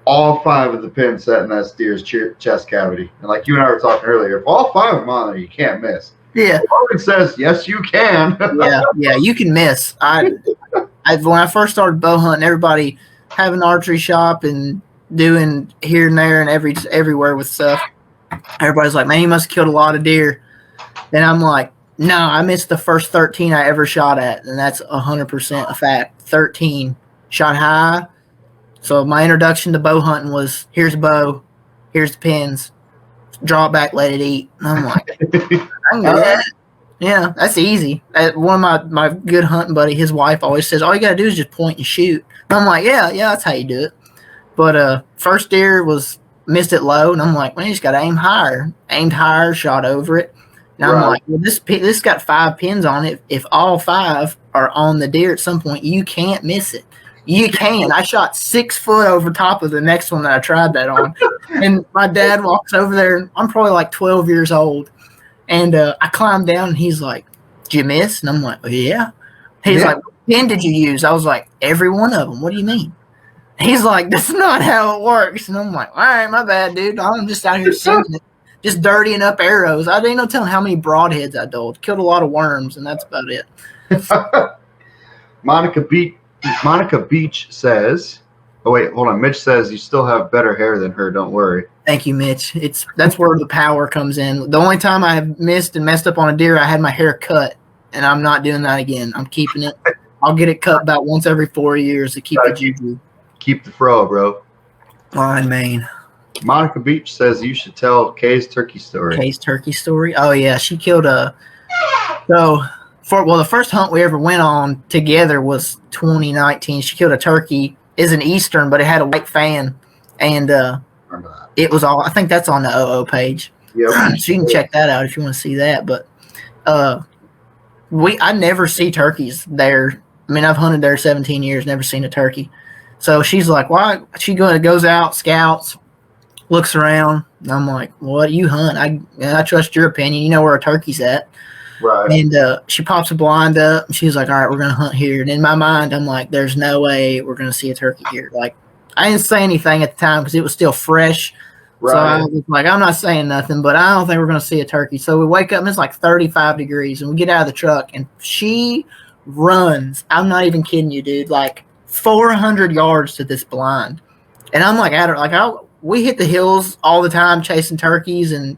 Speaker 1: All 5 of the pins set in that deer's chest cavity. And like you and I were talking earlier, if all 5 of them on there, you can't miss.
Speaker 2: Yeah.
Speaker 1: Logan says, yes, you can.
Speaker 2: yeah, you can miss. When I first started bow hunting, everybody having an archery shop and doing here and there and everywhere with stuff. Everybody's like, man, you must have killed a lot of deer. And I'm like, no, I missed the first 13 I ever shot at, and that's 100% a fact. 13. Shot high. So my introduction to bow hunting was, here's a bow, here's the pins, draw it back, let it eat. And I'm like, I can do that. Yeah, that's easy. One of my good hunting buddy, his wife always says, all you got to do is just point and shoot. And I'm like, yeah, that's how you do it. But first deer missed it low, and I'm like, man, you just got to aim higher. Aimed higher, shot over it. And I'm like, well, this got 5 pins on it. If all 5 are on the deer at some point, you can't miss it. You can. I shot 6 foot over top of the next one that I tried that on. And my dad walks over there, and I'm probably like 12 years old. And I climbed down, and he's like, did you miss? And I'm like, well, yeah. He's like, what pin did you use? I was like, every one of them. What do you mean? He's like, that's not how it works. And I'm like, all right, my bad, dude. I'm just out here singing it. Just dirtying up arrows. I didn't know telling how many broadheads I doled. Killed a lot of worms, and that's about it.
Speaker 1: Monica Beach says, oh, wait, hold on. Mitch says you still have better hair than her. Don't worry.
Speaker 2: Thank you, Mitch. That's where the power comes in. The only time I have missed and messed up on a deer, I had my hair cut, and I'm not doing that again. I'm keeping it. I'll get it cut about once every 4 years to keep the juju. Keep
Speaker 1: the fro, bro.
Speaker 2: Fine, man.
Speaker 1: Monica Beach says you should tell Kay's turkey story.
Speaker 2: Kay's turkey story? Oh, yeah. She killed the first hunt we ever went on together was 2019. She killed a turkey. It's an Eastern, but it had a white fan. And it was all, I think that's on the OO page. Yep. So you can check that out if you want to see that. But I never see turkeys there. I mean, I've hunted there 17 years, never seen a turkey. So she's like, why? She goes out, scouts, looks around, and I'm like, what? You hunt? I trust your opinion. You know where a turkey's at. Right. And she pops a blind up, and she's like, all right, we're going to hunt here. And in my mind, I'm like, there's no way we're going to see a turkey here. Like, I didn't say anything at the time because it was still fresh. Right. So I was like, I'm not saying nothing, but I don't think we're going to see a turkey. So we wake up, and it's like 35 degrees, and we get out of the truck, and she runs. I'm not even kidding you, dude. Like 400 yards to this blind. And I'm like, at her, like, we hit the hills all the time chasing turkeys and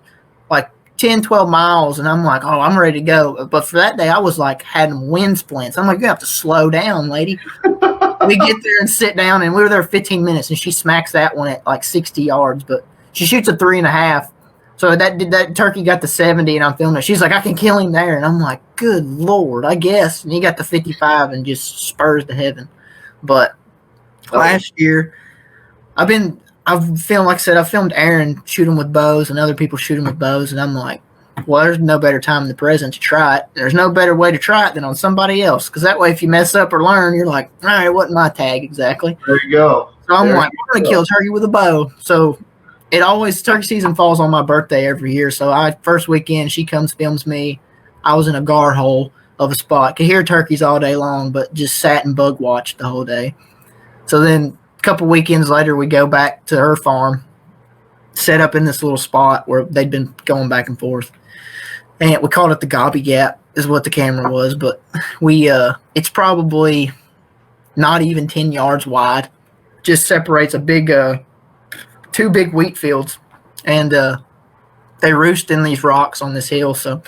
Speaker 2: like 10, 12 miles. And I'm like, oh, I'm ready to go. But for that day, I was like, having wind splints. I'm like, you have to slow down, lady. We get there and sit down, and we were there 15 minutes, and she smacks that one at like 60 yards. But she shoots a 3.5. So that turkey got to 70, and I'm filming it. She's like, I can kill him there. And I'm like, good Lord, I guess. And he got to 55 and just spurs to heaven. But last year, I've filmed, like I said, I filmed Aaron shooting with bows and other people shooting with bows. And I'm like, well, there's no better time in the present to try it. There's no better way to try it than on somebody else. Because that way, if you mess up or learn, you're like, all right, it wasn't my tag exactly.
Speaker 1: There you go.
Speaker 2: So I'm like, I'm going to kill a turkey with a bow. So turkey season falls on my birthday every year. So first weekend, she comes, films me. I was in a gar hole of a spot. Could hear turkeys all day long, but just sat and bug watched the whole day. So then a couple weekends later, we go back to her farm, set up in this little spot where they'd been going back and forth. And we called it the Gobby Gap is what the camera was. But it's probably not even 10 yards wide. Just separates a big two big wheat fields, and they roost in these rocks on this hill. So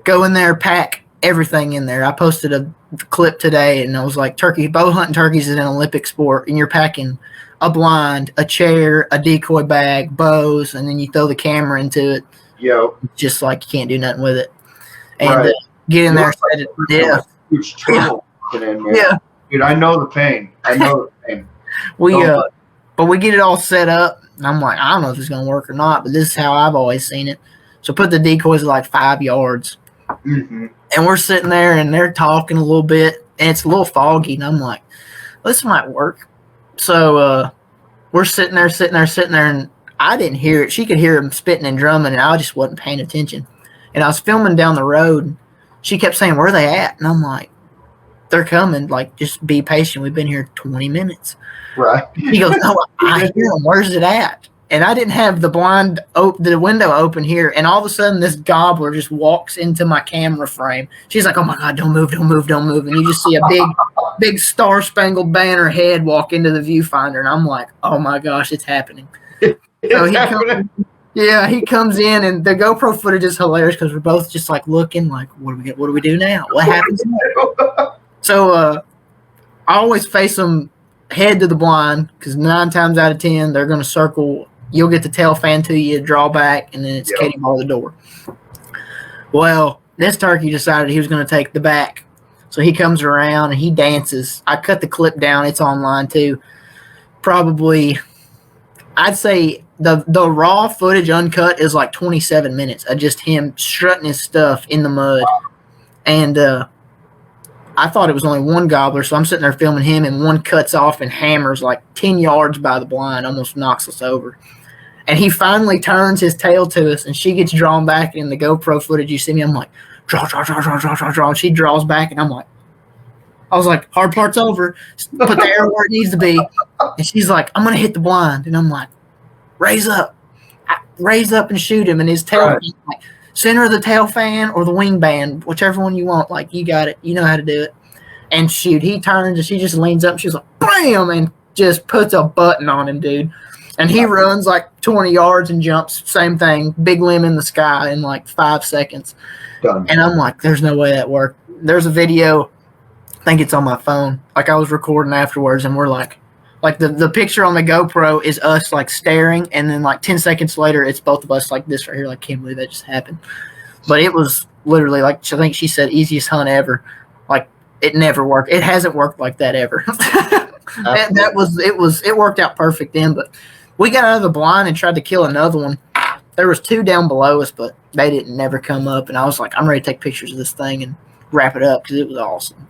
Speaker 2: go in there, pack everything in there. I posted a clip today, and I was like, bow hunting turkeys is an Olympic sport, and you're packing a blind, a chair, a decoy bag, bows, and then you throw the camera into it.
Speaker 1: Yo.
Speaker 2: Just like you can't do nothing with it. And get in there, set it. Yeah.
Speaker 1: Huge trouble in, man.
Speaker 2: Yeah.
Speaker 1: Dude, I know the pain.
Speaker 2: But we get it all set up, and I'm like, I don't know if it's gonna work or not, but this is how I've always seen it. So put the decoys at like 5 yards, and we're sitting there, and they're talking a little bit, and it's a little foggy, and I'm like, this might work. So we're sitting there, and I didn't hear it. She could hear him spitting and drumming, and I just wasn't paying attention. And I was filming down the road, and she kept saying, "Where are they at?" And I'm like, "They're coming. Like, just be patient. We've been here 20 minutes."
Speaker 1: Right.
Speaker 2: He goes, "No, I hear them. Where's it at?" And I didn't have the window open here. And all of a sudden, this gobbler just walks into my camera frame. She's like, "Oh my God, don't move. And you just see a big Star Spangled Banner head walk into the viewfinder. And I'm like, "Oh my gosh, it's happening." So he comes in, and the GoPro footage is hilarious because we're both just like looking like, what do we do now? What happens now? So I always face them head to the blind because 9 times out of 10 they're going to circle. You'll get the tail fan to you, draw back, and then it's Katie ball the door. Well, this turkey decided he was going to take the back, so he comes around and he dances. I cut the clip down; it's online too. Probably, I'd say the raw footage uncut is like 27 minutes of just him strutting his stuff in the mud. And I thought it was only one gobbler, so I'm sitting there filming him, and one cuts off and hammers like 10 yards by the blind, almost knocks us over. And he finally turns his tail to us, and she gets drawn back. In the GoPro footage, you see me, I'm like, draw. And she draws back, and I was like, hard part's over. Put the arrow where it needs to be. And she's like, I'm going to hit the blind. And I'm like, raise up and shoot him. And his tail, like, center of the tail fan or the wing band, whichever one you want. Like, you got it. You know how to do it. And shoot, he turns, and she just leans up, and she's like, bam, and just puts a button on him, dude. And he runs like 20 yards and jumps, same thing, big limb in the sky in like 5 seconds.
Speaker 1: Done.
Speaker 2: And I'm like, there's no way that worked. There's a video, I think it's on my phone. Like, I was recording afterwards, and we're like the picture on the GoPro is us like staring, and then like 10 seconds later, it's both of us like this right here. Like, can't believe that just happened. But it was literally like, I think she said, easiest hunt ever. Like, it never worked. It hasn't worked like that ever. It worked out perfect then. But we got out of the blind and tried to kill another one. There was 2 down below us, but they didn't never come up. And I was like, I'm ready to take pictures of this thing and wrap it up because it was awesome.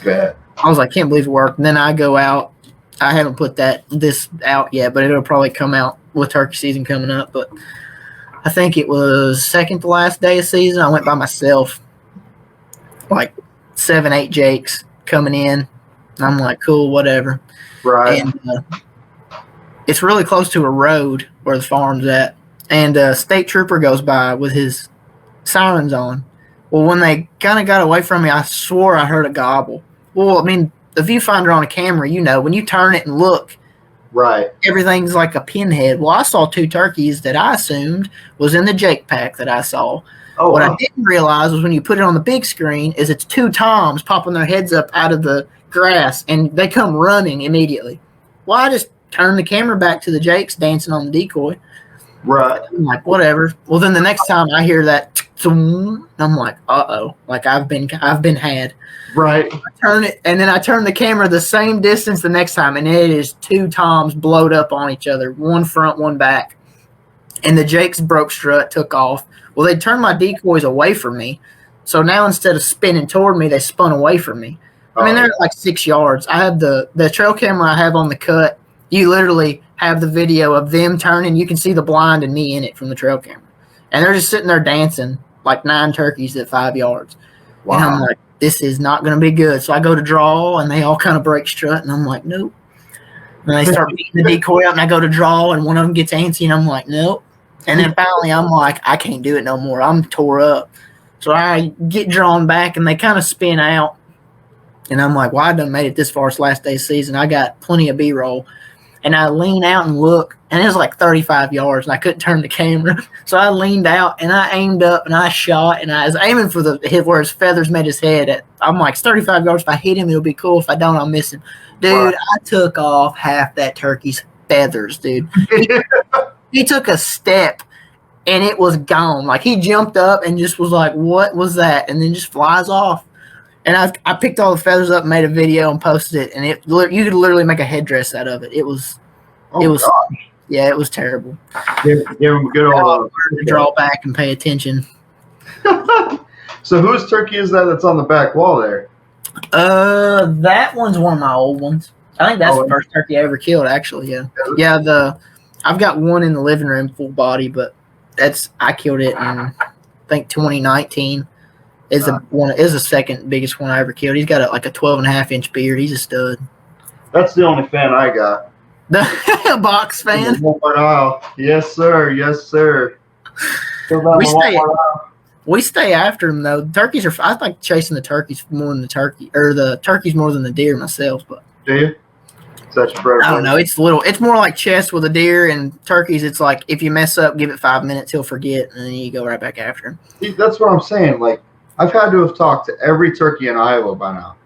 Speaker 2: But I was like, can't believe it worked. And then I go out. I haven't put this out yet, but it'll probably come out with turkey season coming up. But I think it was second to last day of season. I went by myself, like 7, 8 jakes coming in. I'm like, cool, whatever.
Speaker 1: Right.
Speaker 2: And it's really close to a road where the farm's at. And a state trooper goes by with his sirens on. Well, when they kind of got away from me, I swore I heard a gobble. Well, I mean, the viewfinder on a camera, when you turn it and look,
Speaker 1: right,
Speaker 2: everything's like a pinhead. Well, I saw 2 turkeys that I assumed was in the jake pack that I saw.
Speaker 1: Oh,
Speaker 2: what
Speaker 1: wow.
Speaker 2: I didn't realize was when you put it on the big screen is it's 2 toms popping their heads up out of the grass, and they come running immediately. Well, I just turned the camera back to the jakes dancing on the decoy.
Speaker 1: Right.
Speaker 2: I'm like, whatever. Well, then the next time I hear that, I'm like, uh-oh. Like, I've been had.
Speaker 1: Right.
Speaker 2: I turn it, and then I turn the camera the same distance the next time, and it is 2 toms blowed up on each other, one front, one back. And the jakes broke strut, took off. Well, they turned my decoys away from me. So now instead of spinning toward me, they spun away from me. I mean, they're at like 6 yards. I have the trail camera I have on the cut. You literally have the video of them turning. You can see the blind and me in it from the trail camera. And they're just sitting there dancing like 9 turkeys at 5 yards. Wow. And I'm like, this is not going to be good. So I go to draw, and they all kind of break strut. And I'm like, nope. And they start beating the decoy up, and I go to draw, and one of them gets antsy, and I'm like, nope. And then finally I'm like, I can't do it no more. I'm tore up. So I get drawn back, and they kind of spin out. And I'm like, well, I done made it this far. It's last day's season. I got plenty of B-roll. and I lean out and look, and it was like 35 yards, and I couldn't turn the camera. So I leaned out, and I aimed up, and I shot, and I was aiming for the hit where his feathers met his head. I'm like, it's 35 yards. If I hit him, it'll be cool. If I don't, I'll miss him. Dude, I took off half that turkey's feathers, dude. He took a step, and it was gone. Like, he jumped up and just was like, what was that? And then just flies off. And I picked all the feathers up, made a video, and posted it. And you could literally make a headdress out of it. It was, yeah, it was terrible.
Speaker 1: Give him a good old
Speaker 2: draw back and pay attention.
Speaker 1: So whose turkey is that that's on the back wall there?
Speaker 2: That one's one of my old ones. I think that's the first turkey I ever killed, actually. Yeah. I've got one in the living room, full body, but I killed it in I think 2019. Is the second biggest one I ever killed. He's got a 12.5-inch beard. He's a stud.
Speaker 1: That's the only fan I got.
Speaker 2: The box fan.
Speaker 1: Yes, sir. Yes, sir.
Speaker 2: We stay after them though. Turkeys are. I like chasing the turkeys more than the turkeys more than the deer myself. But
Speaker 1: do you? Such a
Speaker 2: I don't know. It's more like chess with a deer, and turkeys. It's like if you mess up, give it 5 minutes, he'll forget, and then you go right back after him.
Speaker 1: See, that's what I'm saying. Like, I've had to have talked to every turkey in Iowa by now,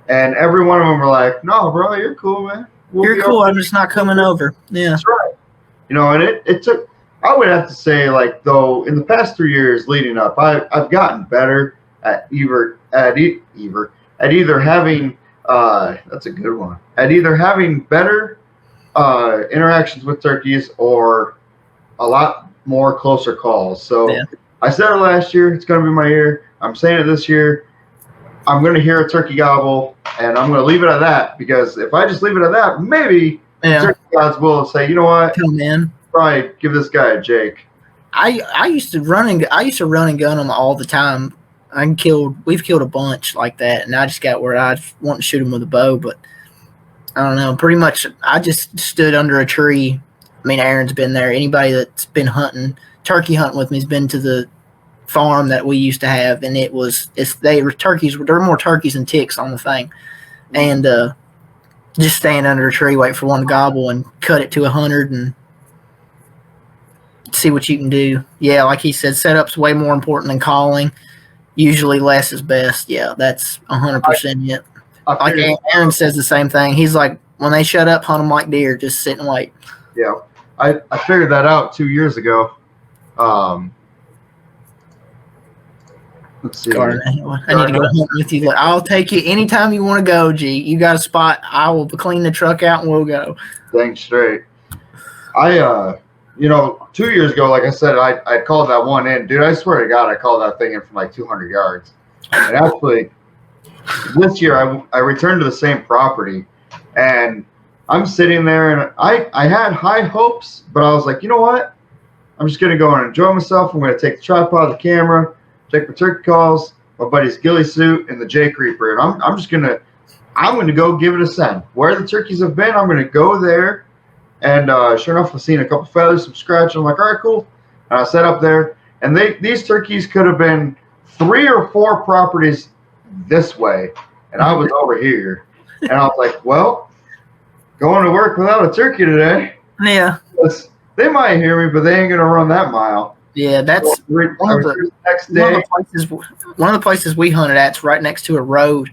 Speaker 1: and every one of them were like, "No, bro, you're cool, man.
Speaker 2: You're cool. I'm just not coming over." Yeah,
Speaker 1: that's right. And it took. I would have to say, though, in the past 3 years leading up, I've gotten better at either having. That's a good one. At either having better interactions with turkeys or a lot more closer calls. So I said it last year. It's going to be my year. I'm saying it this year. I'm going to hear a turkey gobble, and I'm going to leave it at that, because if I just leave it at that, maybe the turkey gods will say, you know what?
Speaker 2: Come in.
Speaker 1: Probably give this guy a Jake.
Speaker 2: I used to run and gun them all the time. We've killed a bunch like that, and I just got where I want to shoot them with a bow, but I don't know. Pretty much, I just stood under a tree. I mean, Aaron's been there. Anybody that's been turkey hunting with me has been to the farm that we used to have, and there were turkeys. There were more turkeys than ticks on the thing, and just stand under a tree, wait for one to gobble, and cut it to 100 and see what you can do. Yeah, like he said, setup's way more important than calling. Usually less is best. Yeah, that's 100% it. Like Aaron says the same thing. He's like, when they shut up, hunt them like deer. Just sit and wait.
Speaker 1: Yeah, I figured that out 2 years ago. Let's see. I need to
Speaker 2: go hunt with you. I'll take you anytime you want to go, G. You got a spot, I will clean the truck out and we'll go.
Speaker 1: Dang straight. 2 years ago, like I said, I called that one in. Dude, I swear to God, I called that thing in from like 200 yards. And actually, this year, I returned to the same property. And I'm sitting there, and I had high hopes, but I was like, you know what? I'm just going to go and enjoy myself. I'm going to take the tripod, the camera, take my turkey calls, my buddy's ghillie suit, and the Jake Reaper. And I'm going to go give it a send. Where the turkeys have been, I'm going to go there. And sure enough, I've seen a couple feathers, some scratch. I'm like, all right, cool. And I sat up there, and these turkeys could have been 3 or 4 properties this way, and I was over here. And I was like, well, going to work without a turkey today.
Speaker 2: Yeah.
Speaker 1: They might hear me, but they ain't going to run that mile.
Speaker 2: Yeah, that's
Speaker 1: so one of
Speaker 2: the places we hunted at's right next to a road,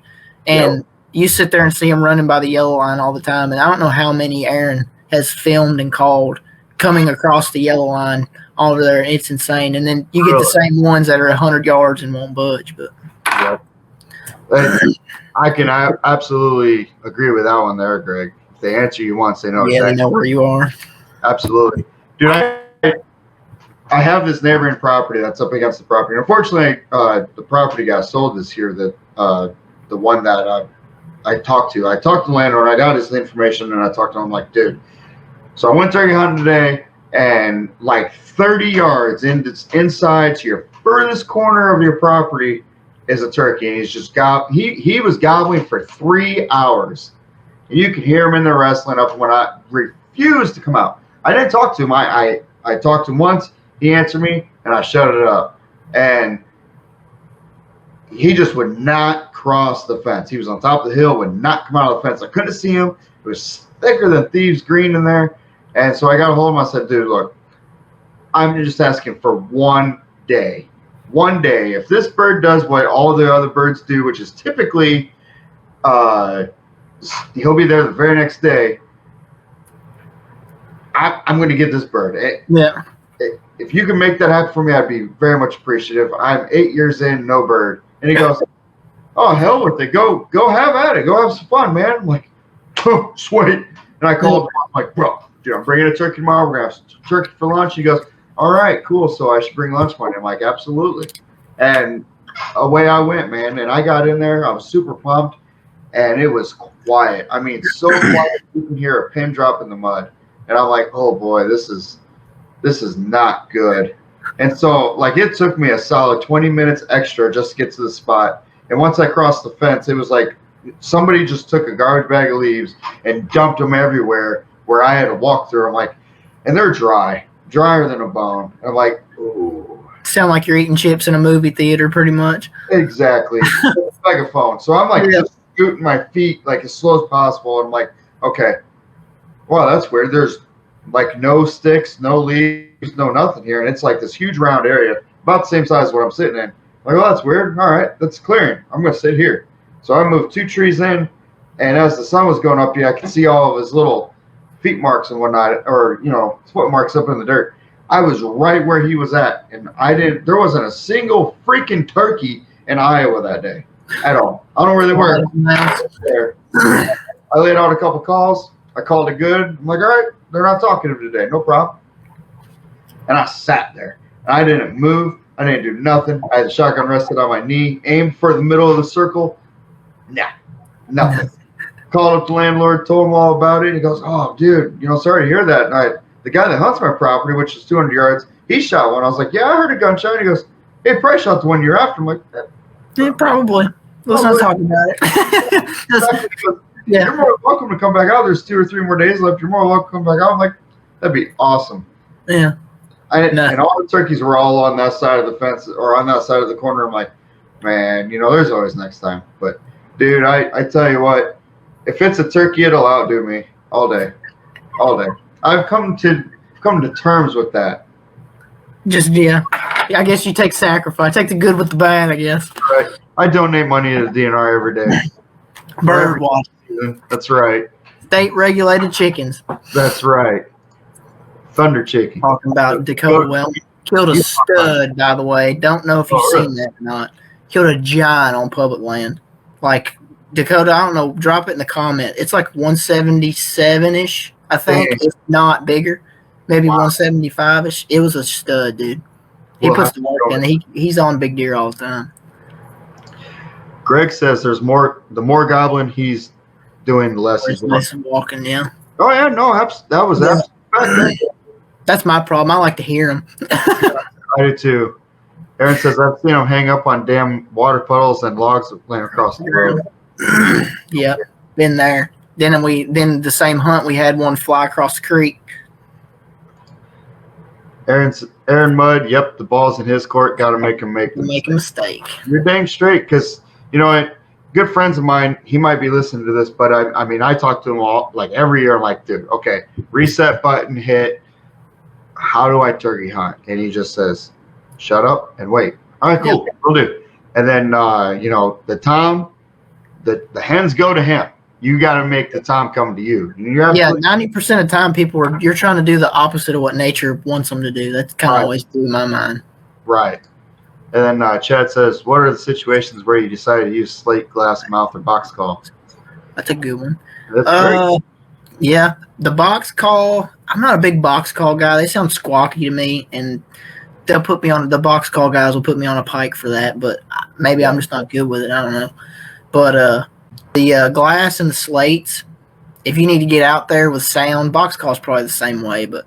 Speaker 2: and you sit there and see them running by the yellow line all the time. And I don't know how many Aaron has filmed and called coming across the yellow line all over there. It's insane. And then you get the same ones that are 100 yards and won't budge. But
Speaker 1: I can absolutely agree with that one there, Greg. If they answer you once, they know.
Speaker 2: Yeah, they know where you are. Absolutely.
Speaker 1: Dude, I have this neighboring property that's up against the property. Unfortunately, the property got sold this year. The one that I talked to the landlord. I got his information, and I talked to him like, dude. So I went turkey hunting today, and like 30 yards inside to your furthest corner of your property is a turkey, and he's just he was gobbling for 3 hours, and you could hear him in there wrestling up when I refused to come out. I didn't talk to him. I talked to him once. He answered me, and I shut it up. And he just would not cross the fence. He was on top of the hill, would not come out of the fence. I couldn't see him. It was thicker than thieves' green in there. And so I got a hold of him. I said, dude, look, I'm just asking for 1 day. 1 day. If this bird does what all the other birds do, which is typically he'll be there the very next day, I'm going to get this bird. If you can make that happen for me, I'd be very much appreciative. I'm 8 years in, no bird. And he goes, oh, hell with it. Go have at it. Go have some fun, man. I'm like, oh, sweet. And I called him. I'm like, bro, dude, I'm bringing a turkey tomorrow. We're going to have some turkey for lunch. He goes, all right, cool. So I should bring lunch money. I'm like, absolutely. And away I went, man. And I got in there. I was super pumped. And it was quiet. I mean, so quiet you can hear a pin drop in the mud. And I'm like, oh, boy, this is not good. And so, like, it took me a solid 20 minutes extra just to get to the spot. And once I crossed the fence, it was like somebody just took a garbage bag of leaves and dumped them everywhere where I had to walk through them. Like, and they're drier than a bone. And I'm like, ooh.
Speaker 2: Sound like you're eating chips in a movie theater, pretty much.
Speaker 1: Exactly. Megaphone. So I'm like just scooting my feet like as slow as possible. I'm like, okay, wow, that's weird. There's like no sticks, no leaves, no nothing here. And it's like this huge round area, about the same size as what I'm sitting in. I'm like, well, that's weird. All right, that's clearing. I'm going to sit here. So I moved 2 trees in, and as the sun was going up here, I could see all of his little feet marks and whatnot, or, foot marks up in the dirt. I was right where he was at, and there wasn't a single freaking turkey in Iowa that day at all. I don't know where they were. There. I laid out a couple calls. I called it good. I'm like, all right, they're not talking to him today. No problem. And I sat there. I didn't move. I didn't do nothing. I had the shotgun rested on my knee, aimed for the middle of the circle. Nah, nothing. Called up the landlord, told him all about it. He goes, oh, dude, sorry to hear that. And the guy that hunts my property, which is 200 yards, he shot one. I was like, yeah, I heard a gunshot. He goes, hey, probably shot the one you're after. I'm like,
Speaker 2: yeah, probably. Let's not talk about it.
Speaker 1: Yeah. You're more welcome to come back out. There's 2 or 3 more days left. You're more welcome to come back out. I'm like, that'd be awesome.
Speaker 2: Yeah.
Speaker 1: And all the turkeys were all on that side of the fence or on that side of the corner. I'm like, man, there's always next time. But, dude, I tell you what, if it's a turkey, it'll outdo me all day. All day. I've come to terms with that.
Speaker 2: I guess you take sacrifice. Take the good with the bad, I guess.
Speaker 1: Right. I donate money to the DNR every day.
Speaker 2: Bird watch.
Speaker 1: That's right.
Speaker 2: State-regulated chickens.
Speaker 1: That's right. Thunder chicken.
Speaker 2: Talking about Dakota Wellman. Killed a stud, by the way. Don't know if you've seen that or not. Killed a giant on public land. Like, Dakota, I don't know. Drop it in the comment. It's like 177-ish, I think. If not bigger. Maybe 175-ish. It was a stud, dude. He puts the work in. He's on big deer all the time.
Speaker 1: Greg says the more gobbling he's doing, the less he's
Speaker 2: walking, yeah.
Speaker 1: Oh, yeah, no, that was absolutely.
Speaker 2: That's my problem. I like to hear them.
Speaker 1: I do too. Aaron says, I've seen them hang up on damn water puddles and logs laying across the road.
Speaker 2: Yep, been there. Then the same hunt, we had one fly across the creek.
Speaker 1: Aaron Mudd, yep, the ball's in his court. Got to make him make
Speaker 2: a mistake.
Speaker 1: You're dang straight, because good friends of mine, he might be listening to this, but I talk to him all like every year. I'm like, dude, okay, reset button hit. How do I turkey hunt? And he just says, shut up and wait. All right, cool, we'll do. And then the tom, the hens go to him. You got to make the tom come to you.
Speaker 2: 90% of the time you're trying to do the opposite of what nature wants them to do. That's kind of always blew my mind.
Speaker 1: Right. And then Chad says, what are the situations where you decided to use slate, glass, mouth, or box call?
Speaker 2: That's a good one.
Speaker 1: That's great.
Speaker 2: Yeah, the box call, I'm not a big box call guy. They sound squawky to me, and they'll put me on, the box call guys will put me on a pike for that, but maybe I'm just not good with it. I don't know. But the glass and the slates, if you need to get out there with sound, box call is probably the same way, but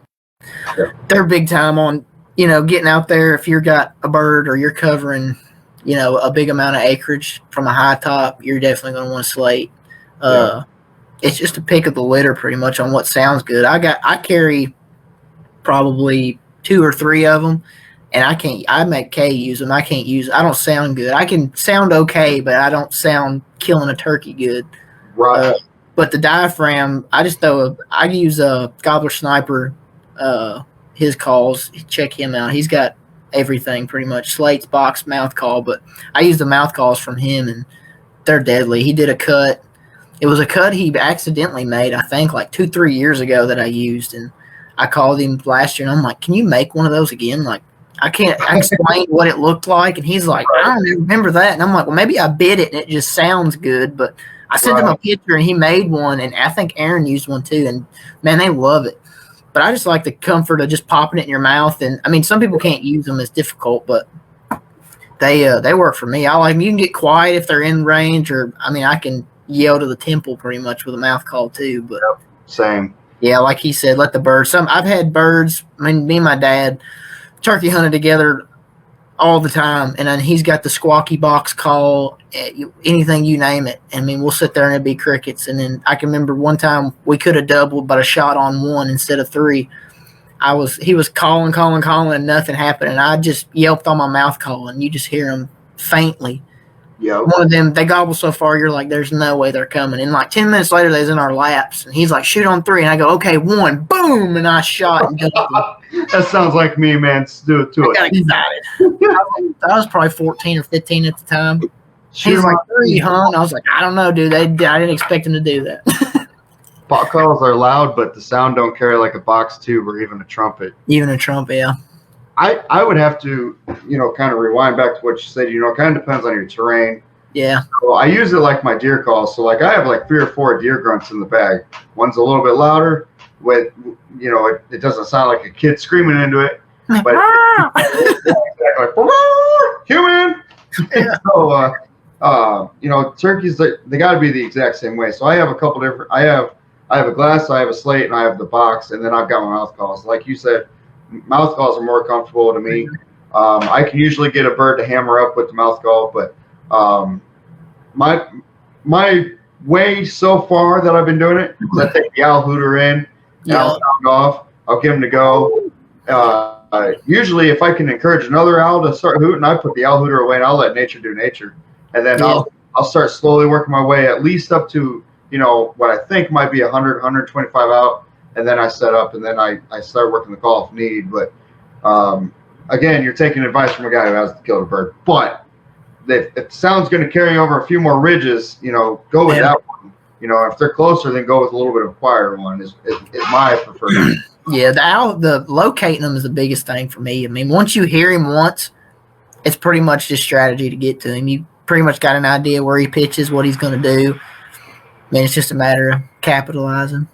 Speaker 2: they're big time on, getting out there. If you've got a bird or you're covering, a big amount of acreage from a high top, you're definitely going to want to slate. It's just a pick of the litter pretty much on what sounds good. I carry probably 2 or 3 of them, and I make Kay use them. I can't use. I don't sound good. I can sound okay, but I don't sound killing a turkey good.
Speaker 1: Right.
Speaker 2: But the diaphragm, I use a Gobbler Sniper. His calls, check him out. He's got everything pretty much. Slate's box mouth call, but I use the mouth calls from him, and they're deadly. He did a cut. It was a cut he accidentally made, I think, like 2-3 years ago that I used, and I called him last year, and I'm like, "Can you make one of those again?" Like, I explained what it looked like, and he's like, "I don't even remember that." And I'm like, "Well, maybe I bit it, and it just sounds good." But I sent him a picture, and he made one, and I think Aaron used one too, and man, they love it. But I just like the comfort of just popping it in your mouth, and I mean, some people can't use them; it's difficult, but they work for me. I like them. You can get quiet if they're in range, or I mean, I can yell to the temple pretty much with a mouth call too. But
Speaker 1: same.
Speaker 2: Yeah, like he said, let the birds. I've had birds. I mean, me and my dad turkey hunted together all the time, and then he's got the squawky box call, anything you name it. I mean, we'll sit there and it'd be crickets. And then I can remember one time we could have doubled, but I shot on one instead of three. He was calling, and nothing happened, and I just yelped on my mouth call, and you just hear them faintly.
Speaker 1: Yeah.
Speaker 2: One of them, they gobble so far, you're like, there's no way they're coming. And like 10 minutes later, they's in our laps, and he's like, shoot on three, and I go, okay, one, boom, and I shot. And
Speaker 1: that sounds like me, man. Let's do it to it.
Speaker 2: I got excited. I was probably 14 or 15 at the time. He's like, three, huh? And I was like, I don't know, dude. I didn't expect him to do that.
Speaker 1: Pot calls are loud, but the sound don't carry like a box tube or even a trumpet.
Speaker 2: Even a trumpet, yeah.
Speaker 1: I would have to, kind of rewind back to what you said. It kind of depends on your terrain.
Speaker 2: Yeah.
Speaker 1: So I use it like my deer calls. So like I have like 3 or 4 deer grunts in the bag. One's a little bit louder with, it doesn't sound like a kid screaming into it, but like human.
Speaker 2: Yeah.
Speaker 1: So turkeys, they got to be the exact same way. So I have a couple different. I have a glass, I have a slate, and I have the box, and then I've got my mouth calls. Like you said, mouth calls are more comfortable to me. I can usually get a bird to hammer up with the mouth call, but my way so far that I've been doing it is I take the owl hooter in, I'll sound off, I'll give him to go. Usually, if I can encourage another owl to start hooting, I put the owl hooter away and I'll let nature do nature, and then I'll start slowly working my way at least up to what I think might be 100, 125 out. And then I set up, and then I start working the call if need. But again, you're taking advice from a guy who hasn't killed a bird. But if the sound's going to carry over a few more ridges, go with that one. If they're closer, then go with a little bit of a quieter one. Is my preferred.
Speaker 2: Yeah, the locating them is the biggest thing for me. I mean, once you hear him once, it's pretty much just strategy to get to him. You pretty much got an idea where he pitches, what he's going to do. I mean, it's just a matter of capitalizing.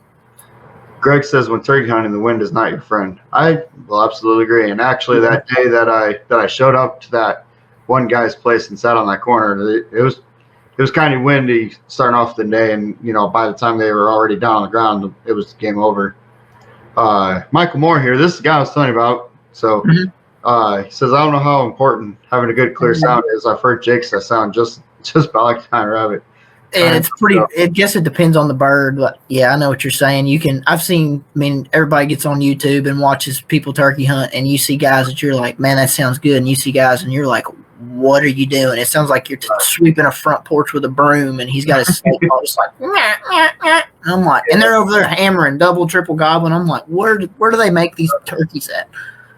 Speaker 1: Greg says when turkey hunting, the wind is not your friend. I will absolutely agree. And actually, that day that I showed up to that one guy's place and sat on that corner, it was kind of windy starting off the day, and by the time they were already down on the ground, it was game over. Michael Moore here. This is the guy I was telling you about. So he says, I don't know how important having a good clear sound is. I've heard Jake says sound just about like a giant rabbit.
Speaker 2: And it's pretty. I guess it depends on the bird, but yeah, I know what you're saying. I've seen. I mean, everybody gets on YouTube and watches people turkey hunt, and you see guys that you're like, man, that sounds good, and you see guys and you're like, what are you doing? It sounds like you're sweeping a front porch with a broom, and he's got his snake ball just like, and I'm like, and they're over there hammering, double, triple gobbling. I'm like, where do they make these turkeys at?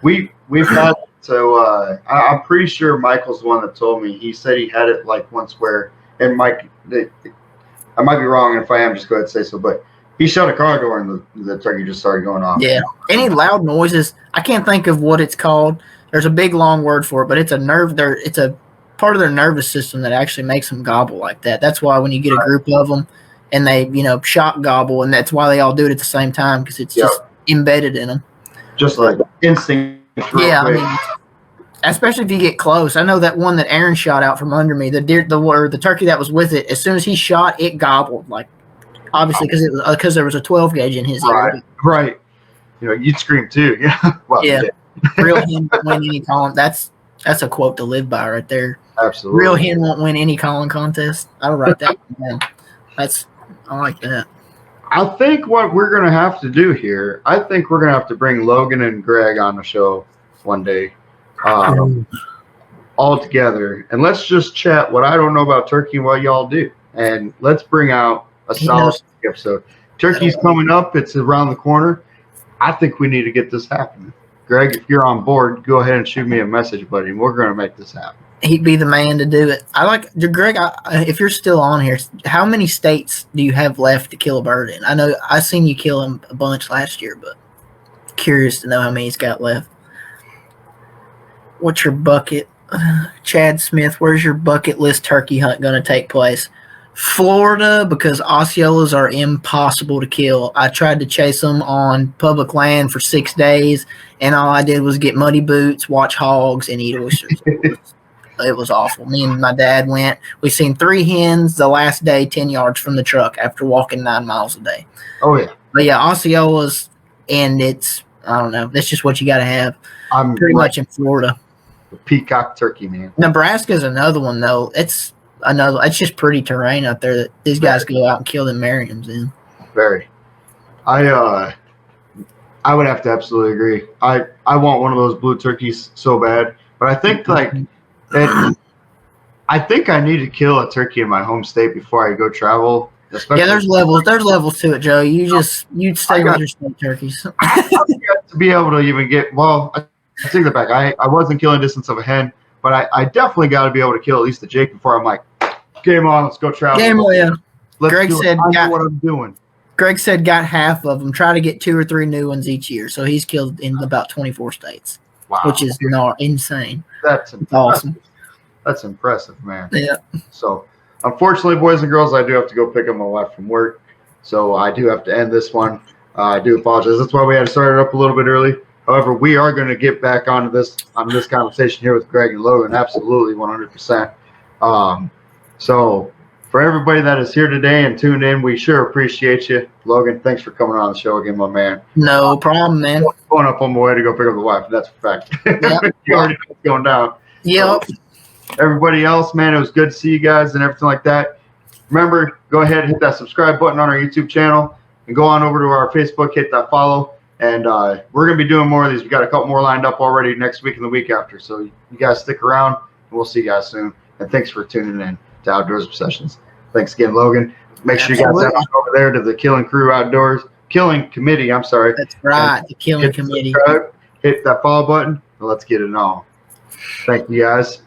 Speaker 1: We've had so I'm pretty sure Michael's the one that told me. He said he had it like once where. And Mike, I might be wrong, and if I am, just go ahead and say so. But he shut a car door, and the turkey just started going off.
Speaker 2: Yeah. Any loud noises, I can't think of what it's called. There's a big, long word for it, but it's a nerve. It's a part of their nervous system that actually makes them gobble like that. That's why when you get a group of them, and they, shock gobble, and that's why they all do it at the same time, because it's just embedded in them.
Speaker 1: Just like instinct.
Speaker 2: Yeah, I mean, especially if you get close. I know that one that Aaron shot out from under me, the turkey that was with it, as soon as he shot, it gobbled, like, obviously because there was a 12 gauge in his ear.
Speaker 1: Right. You'd scream too. Yeah. Well,
Speaker 2: yeah. Real hen won't win any calling. That's a quote to live by right there.
Speaker 1: Absolutely.
Speaker 2: Real hen won't win any calling contest. I'll write that down. I like that.
Speaker 1: I think what we're going to have to do here, I think we're going to have to bring Logan and Greg on the show one day. all together, and let's just chat what I don't know about turkey and what y'all do, and let's bring out a solid episode. Turkey's coming up; it's around the corner. I think we need to get this happening. Greg, if you're on board, go ahead and shoot me a message, buddy, and we're going to make this happen.
Speaker 2: He'd be the man to do it. I like Greg. If you're still on here, how many states do you have left to kill a bird in? I know I seen you kill him a bunch last year, but curious to know how many he's got left. What's your bucket, Chad Smith? Where's your bucket list turkey hunt going to take place? Florida, because Osceolas are impossible to kill. I tried to chase them on public land for 6 days, and all I did was get muddy boots, watch hogs, and eat oysters. It was awful. Me and my dad went. We seen 3 hens the last day 10 yards from the truck after walking 9 miles a day.
Speaker 1: Oh, yeah.
Speaker 2: But, yeah, Osceolas, and it's, I don't know, that's just what you got to have. I'm pretty much in Florida.
Speaker 1: The peacock turkey, man.
Speaker 2: Nebraska's another one, though. It's just pretty terrain out there that these guys go out and kill them Merriams in. Very.
Speaker 1: I would have to absolutely agree. I want one of those blue turkeys so bad, but I think I think I need to kill a turkey in my home state before I go travel.
Speaker 2: Yeah, there's levels. There's levels to it, Joe. You'd stay with your state turkeys.
Speaker 1: To be able to even get I take that back. I wasn't killing distance of a hen, but I definitely got to be able to kill at least a Jake before I'm like, game on, let's go travel.
Speaker 2: Game on, yeah. Greg said,
Speaker 1: I know what I'm doing.
Speaker 2: Greg said got half of them. Try to get 2 or 3 new ones each year. So he's killed in about 24 states, which is insane.
Speaker 1: That's
Speaker 2: awesome.
Speaker 1: That's impressive, man.
Speaker 2: Yeah.
Speaker 1: So, unfortunately, boys and girls, I do have to go pick up my wife from work. So I do have to end this one. I do apologize. That's why we had to start it up a little bit early. However, we are going to get back on this conversation here with Greg and Logan. Absolutely, 100%. So for everybody that is here today and tuned in, we sure appreciate you. Logan, thanks for coming on the show again, my man.
Speaker 2: No problem, man.
Speaker 1: I'm going up on my way to go pick up the wife. That's a fact.
Speaker 2: Yep.
Speaker 1: You already know what's going down.
Speaker 2: Yep.
Speaker 1: So, everybody else, man, it was good to see you guys and everything like that. Remember, go ahead and hit that subscribe button on our YouTube channel and go on over to our Facebook, hit that follow. And we're going to be doing more of these. We got a couple more lined up already next week and the week after. So you guys stick around, and we'll see you guys soon. And thanks for tuning in to Outdoors Obsessions. Thanks again, Logan. Make sure you guys head over there to the Killing Committee. I'm sorry.
Speaker 2: That's right, the Killing Committee.
Speaker 1: Hit that follow button, and let's get it on. Thank you, guys.